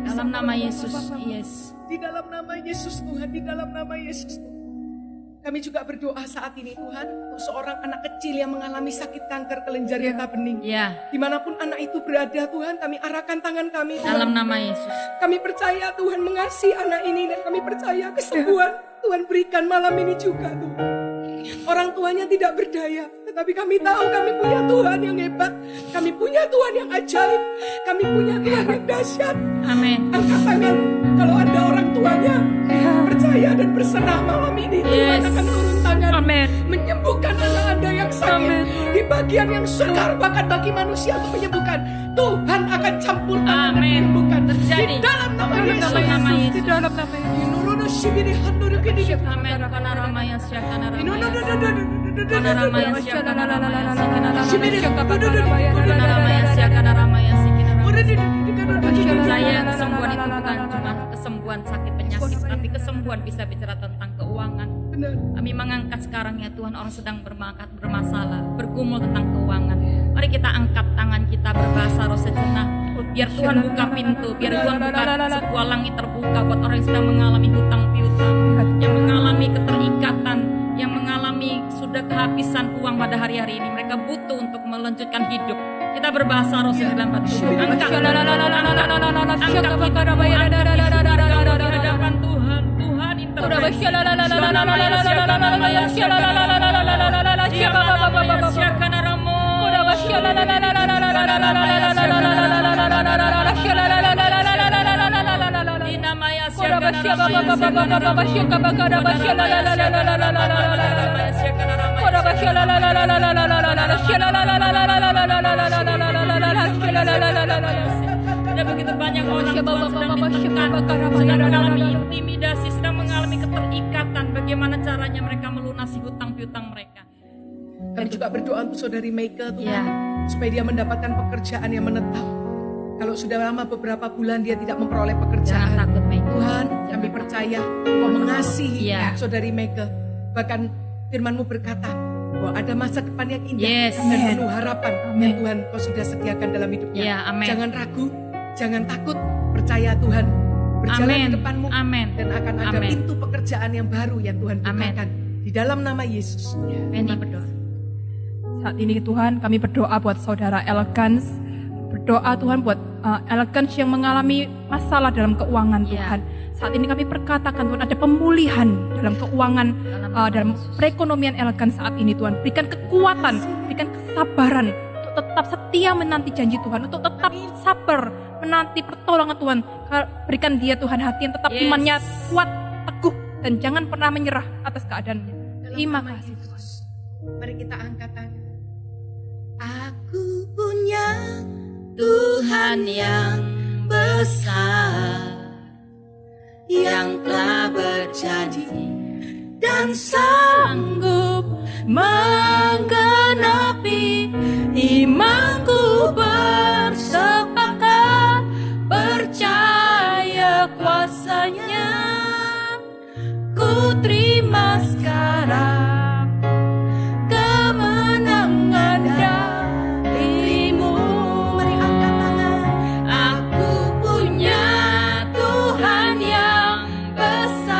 dalam nama Yesus. Yes. Di dalam nama Yesus Tuhan, di dalam nama Yesus Tuhan. Kami juga berdoa saat ini Tuhan untuk seorang anak kecil yang mengalami sakit kanker kelenjar getah bening. Ya, Dimanapun anak itu berada Tuhan, kami arahkan tangan kami Tuhan. dalam nama Yesus. Kami percaya Tuhan mengasihi anak ini, dan kami percaya kesembuhan Tuhan berikan malam ini juga Tuhan. Orang tuanya tidak berdaya, tetapi kami tahu kami punya Tuhan yang hebat. Kami punya Tuhan yang ajaib. Kami punya Tuhan yang dahsyat. Amin. Angkat tangan kalau ada orang tuanya percaya dan berserah malam ini. Tuhan Yes. akan turun tangan Amin. menyembuhkan anak Anda yang sakit. Di bagian yang sukar bahkan bagi manusia untuk menyembuhkan, Tuhan akan campur tangan dan Amin. menyembuhkan. Terjadi. Di dalam nama Yesus. Dalam nama Yesus. Di dalam nama Yesus. Amin. Karena nama Yesus, karena nama Yesus. Karena nama Yesus, karena nama Yesus. Saya kesembuhan itu bukan cuma kesembuhan sakit penyakit, tapi kesembuhan bisa bicara tentang keuangan. Benar. Kami mengangkat sekarang ya Tuhan, orang sedang bermasalah, bergumul tentang keuangan. Mari kita angkat tangan kita berbahasa roh sejenak. Biar Tuhan buka pintu, biar Tuhan buka sebuah langit terbuka buat orang yang sedang mengalami hutang piutang, yang mengalami keterikatan, yang mengalami sudah kehabisan uang pada hari-hari ini. Mereka butuh untuk melanjutkan hidup. Kita berbahasa roh sejenak buat Tuhan. Angkat kita di hadapan Tuhan. Tuhan intervensi. Ada begitu banyak orang Tuhan sedang ditekan, sedang mengalami intimidasi, sedang mengalami keterikatan. Bagaimana caranya mereka melunasi hutang piutang mereka? Kami juga berdoa untuk saudari Meike Tuhan, Ya. supaya dia mendapatkan pekerjaan yang menetap. Kalau sudah lama beberapa bulan dia tidak memperoleh Jangan pekerjaan, takut, Mei. Tuhan kami percaya Engkau mengasihi Ya. saudari Meike. Bahkan firman-Mu berkata, bahwa ada masa depan yang indah Yes. dan Amen. penuh harapan Amen. yang Tuhan kau sudah sediakan dalam hidupnya. Ya, amin. Jangan ragu, jangan takut, percaya Tuhan. Berjalan Amin. di depanmu Amin. dan akan ada Amin. pintu pekerjaan yang baru yang Tuhan Amin. bukakan. Di dalam nama Yesus. Penny berdoa. Saat ini Tuhan kami berdoa buat saudara Elegans. Berdoa Tuhan buat Elegans yang mengalami masalah dalam keuangan Ya. Tuhan. Saat ini kami perkatakan Tuhan ada pemulihan dalam keuangan, dalam perekonomian Elegans saat ini Tuhan. Berikan kekuatan, berikan kesabaran untuk tetap setia menanti janji Tuhan. Untuk tetap sabar menanti pertolongan Tuhan. Berikan dia Tuhan hati yang tetap Yes. imannya kuat, teguh. Dan jangan pernah menyerah atas keadaannya. Dalam Terima nama kasih. Yesus. Mari kita angkat tangan. Aku punya Tuhan yang besar, yang telah berjanji dan sanggup menggenapi imanku bersepakat percaya kuasanya. Ku terima sekarang kemenangan darimu. Mari angkat tangan. Aku punya Tuhan yang besar,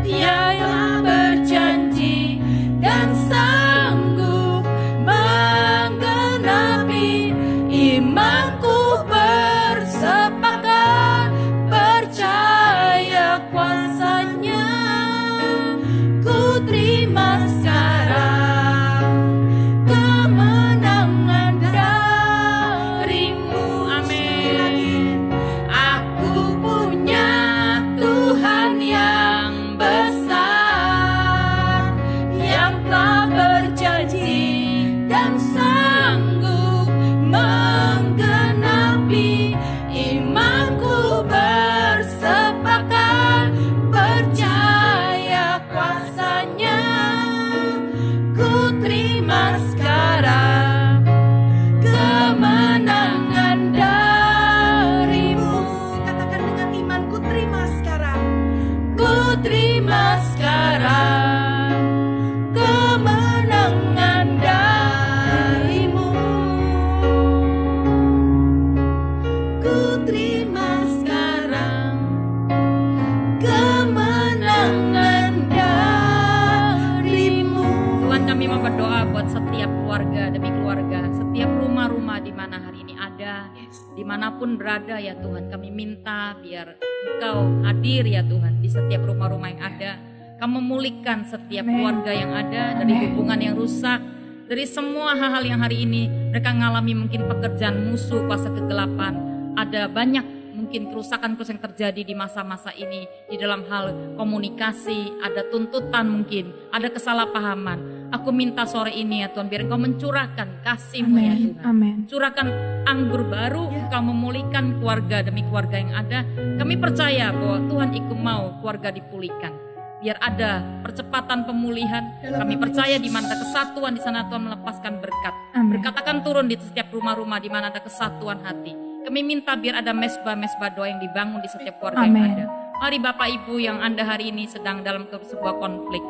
yang berjanji dan sanggup menggenapi imanku bersepakat percaya kuasanya. Ku terima sekarang kemenangan darimu. Amin. Aku punya Tuhan yang besar, yang telah berjanji dan sanggup menggenapi imanku bersepakat percaya kuasanya. Ku terima sekarang kemenangan darimu. Katakan dengan iman, ku terima sekarang. Ku terima sekarang kemenangan darimu. Ku terima sekarang kemenangan darimu. Tuhan, kami mau berdoa buat setiap keluarga demi keluarga, setiap rumah-rumah di mana hari ini ada, dimanapun berada ya Tuhan. Kami minta biar Engkau hadir ya Tuhan di setiap rumah-rumah yang ada. Kamu memulihkan setiap Amen. keluarga yang ada dari Amen. hubungan yang rusak, dari semua hal-hal yang hari ini mereka mengalami mungkin pekerjaan musuh, kuasa kegelapan. Ada banyak mungkin kerusakan-kerusakan yang terjadi di masa-masa ini di dalam hal komunikasi, ada tuntutan mungkin, ada kesalahpahaman. Aku minta sore ini ya Tuhan, biar Engkau mencurahkan kasih-Mu ya Amin. Tuhan. Amin. Curahkan anggur baru, Engkau memulihkan keluarga demi keluarga yang ada. Kami percaya bahwa Tuhan ikut mau keluarga dipulihkan. Biar ada percepatan pemulihan. Kami percaya di mana ada kesatuan, di sana Tuhan melepaskan berkat. Amin. Berkat akan turun di setiap rumah-rumah di mana ada kesatuan hati. Kami minta biar ada mesbah-mesbah doa yang dibangun di setiap keluarga yang Amin. ada. Mari Bapak Ibu yang Anda hari ini sedang dalam sebuah konflik,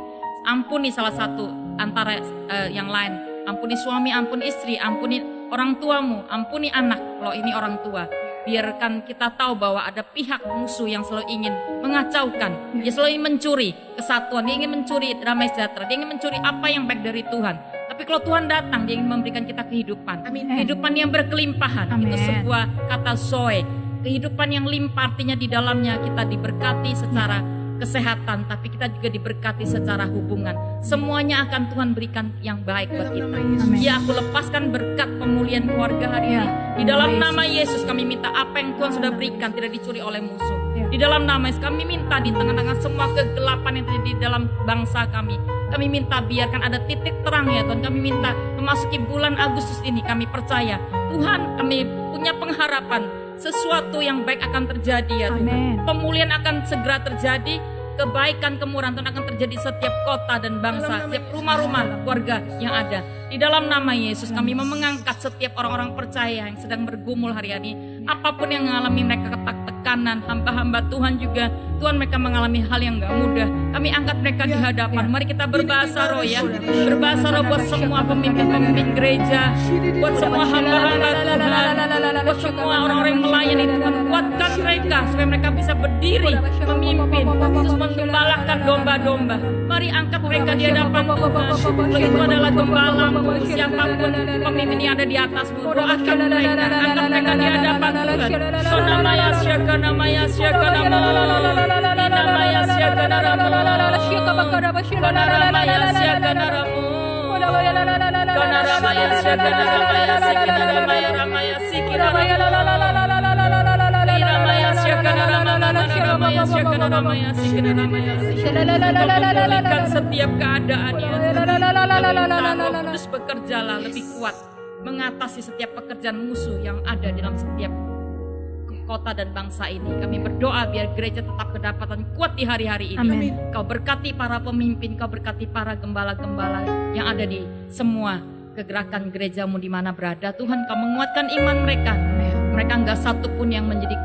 ampuni salah satu antara yang lain. Ampuni suami, ampuni istri, ampuni orang tuamu, ampuni anak kalau ini orang tua. Biarkan kita tahu bahwa ada pihak musuh yang selalu ingin mengacaukan. Dia selalu ingin mencuri kesatuan, dia ingin mencuri damai sejahtera, dia ingin mencuri apa yang baik dari Tuhan. Tapi kalau Tuhan datang, dia ingin memberikan kita kehidupan. Amin. Kehidupan yang berkelimpahan. Amin. Itu sebuah kata zoe. Kehidupan yang limpah artinya di dalamnya kita diberkati secara kesehatan, tapi kita juga diberkati secara hubungan. Semuanya akan Tuhan berikan yang baik buat Dalam kita. nama Yesus. Amin. Ya, aku lepaskan berkat pemulihan keluarga hari Ya. ini. Di dalam Yesus. nama Yesus kami minta apa yang Tuhan sudah berikan tidak dicuri oleh musuh. Ya. Di dalam nama Yesus kami minta di tengah-tengah semua kegelapan yang terjadi di dalam bangsa kami. Kami minta biarkan ada titik terang ya Tuhan. Kami minta memasuki bulan Agustus ini kami percaya Tuhan, kami punya pengharapan sesuatu yang baik akan terjadi ya Tuhan. Amin. Pemulihan akan segera terjadi. Kebaikan, kemurahan Tuhan akan terjadi setiap kota dan bangsa, setiap rumah-rumah keluarga yang ada. Di dalam nama Yesus kami mau mengangkat setiap orang-orang percaya yang sedang bergumul hari ini. Apapun yang mengalami mereka tekanan, hamba-hamba Tuhan juga Tuhan mereka mengalami hal yang gak mudah. Kami angkat mereka di hadapan. Mari kita berbahasa roh ya. Berbahasa roh buat semua pemimpin-pemimpin gereja, buat semua hamba-hamba Tuhan, buat semua orang-orang yang melayani Tuhan. Kuatkan mereka supaya mereka bisa berdiri memimpin, terus menggembalakan domba-domba. Mari angkat mereka di hadapan Tuhan. Itu adalah gembalamu, siapapun pemimpin yang ada di atasmu. Doakan mereka, angkat mereka di hadapan Tuhan. Sonamaya syakanamaya syakanamo, inamaya syakanaramu, konaramaya syakanaramu, konaramaya syakanamaya sikinamaya ramaya sikinaramu, iramaya syakanamaya syakanamaya sikinamaya sikinamaya. Memulihkan setiap keadaan ya Tuhan. Roh Kudus bekerjalah lebih kuat mengatasi setiap pekerjaan musuh yang ada dalam setiap kota dan bangsa ini. Kami berdoa biar gereja tetap kedapatan kuat di hari-hari ini. Amin. Kau berkati para pemimpin, kau berkati para gembala-gembala yang ada di semua kegerakan gerejamu di mana berada. Tuhan, kau menguatkan iman mereka. Mereka enggak satu pun yang menjadi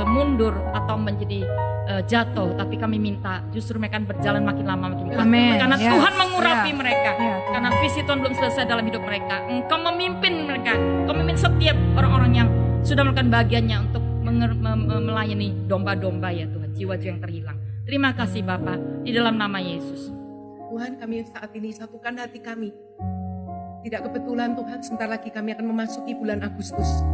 mundur atau menjadi jatuh, tapi kami minta justru mereka berjalan makin lama makin kuat. Karena Tuhan mengurapi mereka. Karena visi Tuhan belum selesai dalam hidup mereka. Engkau memimpin mereka. Engkau memimpin setiap orang-orang yang sudah melakukan bagiannya untuk melayani domba-domba ya Tuhan, jiwa-jiwa yang terhilang. Terima kasih Bapa, di dalam nama Yesus. Tuhan, kami saat ini satukan hati kami. Tidak kebetulan Tuhan, sebentar lagi kami akan memasuki bulan Agustus,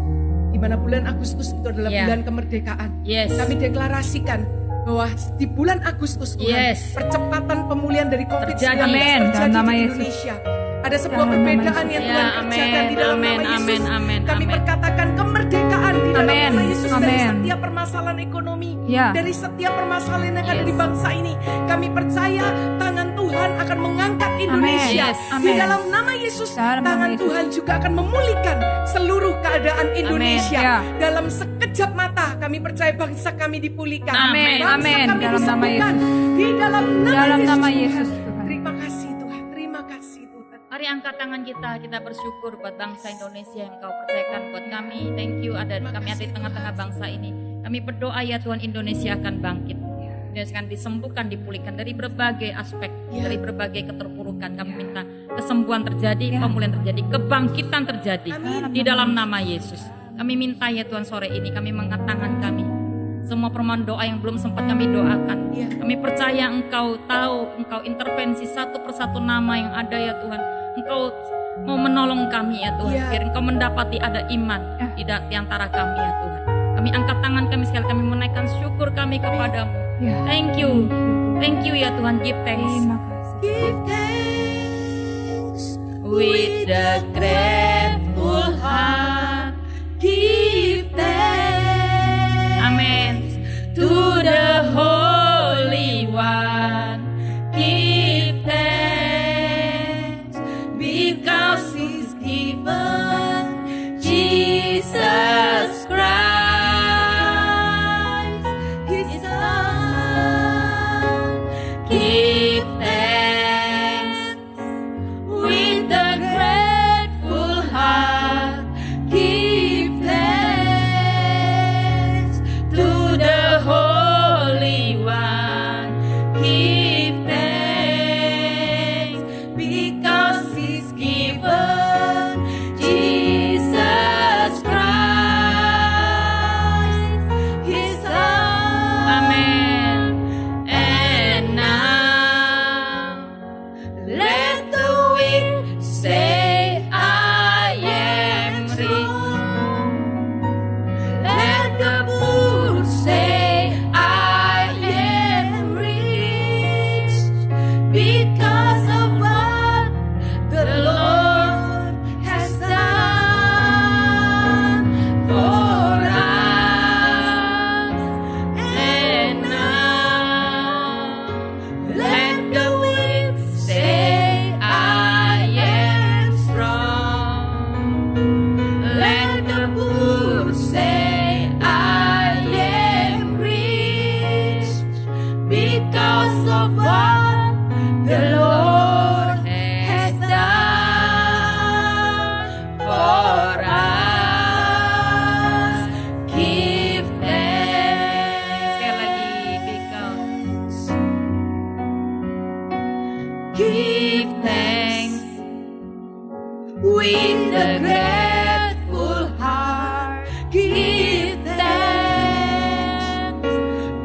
di mana bulan Agustus itu adalah bulan kemerdekaan. Kami deklarasikan bahwa di bulan Agustus Tuhan, percepatan pemulihan dari COVID-19 terjadi di Indonesia. Ada sebuah perbedaan yang Tuhan kerjakan di dalam nama Yesus. Kami berkatakan kemerdekaan di dalam nama Yesus dari setiap permasalahan ekonomi, dari setiap permasalahan yang ada di bangsa ini. Kami percaya tangan Tuhan akan mengangkat Indonesia. Di dalam nama Yesus, tangan Tuhan juga akan memulihkan seluruh keadaan Indonesia. Dalam sekejap mata kami percaya bangsa kami dipulihkan. Bangsa kami disembuhkan di dalam nama Yesus. Terima kasih Tuhan, terima kasih Tuhan. Mari angkat tangan kita bersyukur buat bangsa Indonesia yang Kau percayakan buat kami. Thank you kami ada di tengah-tengah bangsa ini. Kami berdoa ya Tuhan, Indonesia akan bangkit. Indonesia akan disembuhkan, dipulihkan dari berbagai aspek, dari berbagai keterpurukan. Kami minta kesembuhan terjadi, pemulihan terjadi, kebangkitan terjadi di dalam nama Yesus. Kami minta ya Tuhan, sore ini kami mengangkat tangan kami. Semua permohonan doa yang belum sempat kami doakan. Kami percaya Engkau tahu, Engkau intervensi satu persatu nama yang ada ya Tuhan. Engkau mau menolong kami ya Tuhan. Biar Engkau mendapati ada iman di antara kami ya Tuhan. Kami angkat tangan kami sekali, kami menaikkan syukur kami kepadamu. Thank you. Thank you ya Tuhan. Give thanks. Give thanks with a grateful heart. Give thanks. Amen. To the Holy One. Give thanks because He's given Jesus Christ, His Son. Give thanks with a grateful heart. Give thanks to the Holy One. Give thanks because He's given Jesus Christ, His Son. Amen. And now let the weak say, I am strong. Let the poor say, I am rich because of what the Lord has done for us. And now let the weak say, with a grateful heart, give thanks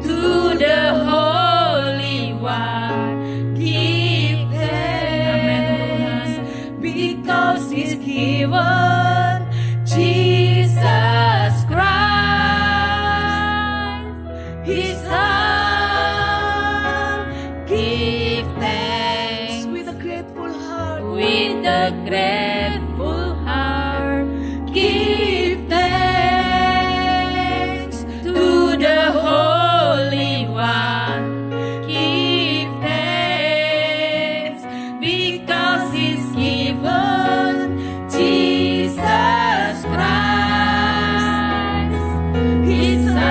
to the Holy One. Give thanks because He's given Jesus Christ, His Son. Give thanks with a grateful heart. with a grateful heart. Give thanks to the Holy One. Give thanks because He's given Jesus Christ, His Son.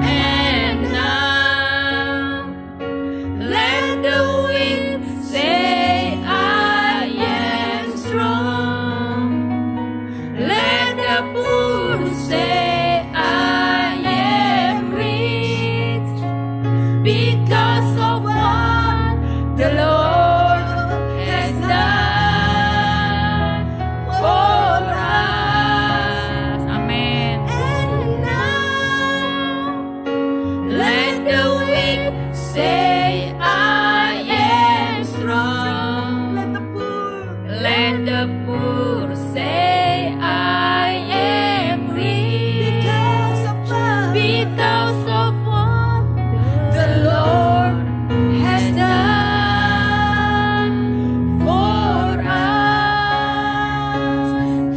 And now let the weak say, I am strong. Let the poor say, I am rich, because of what the Lord has done for us. Amin. And now let the weak say, I am strong. Let the poor Let the poor say, I am rich, because of what the Lord has done for us.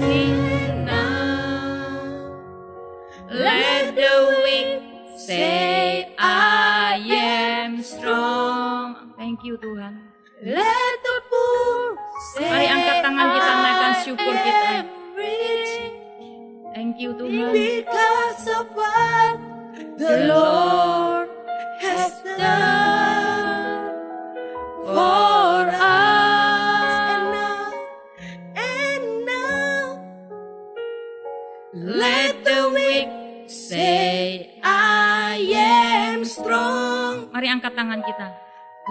And now let the weak say, I am strong. Thank you Tuhan. Let the poor say, Mari angkat tangan kita, naikkan syukur kita. I am rich, Thank you Tuhan. because of what the Lord has done for us. And now, let the weak say, I am strong. Mari angkat tangan kita.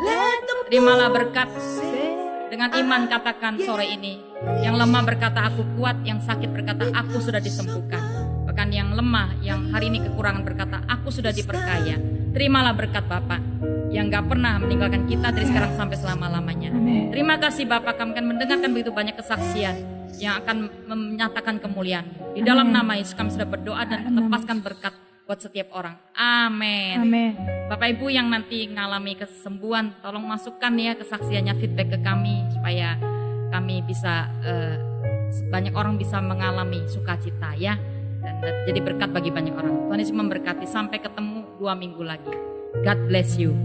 Let the Terimalah berkat. say, Dengan iman katakan sore ini, yang lemah berkata aku kuat, yang sakit berkata aku sudah disembuhkan. Bahkan yang lemah, yang hari ini kekurangan berkata aku sudah diperkaya. Terimalah berkat Bapak yang gak pernah meninggalkan kita dari sekarang sampai selama-lamanya. Terima kasih Bapak, kami akan mendengarkan begitu banyak kesaksian yang akan menyatakan kemuliaan. Di dalam nama Yesus kami sudah berdoa dan lepaskan berkat buat setiap orang. Amin. Amin. Bapak Ibu yang nanti mengalami kesembuhan, tolong masukkan ya kesaksiannya, feedback ke kami supaya kami bisa banyak orang bisa mengalami sukacita ya, dan jadi berkat bagi banyak orang. Tuhan Yesus memberkati. Sampai ketemu 2 minggu lagi. God bless you.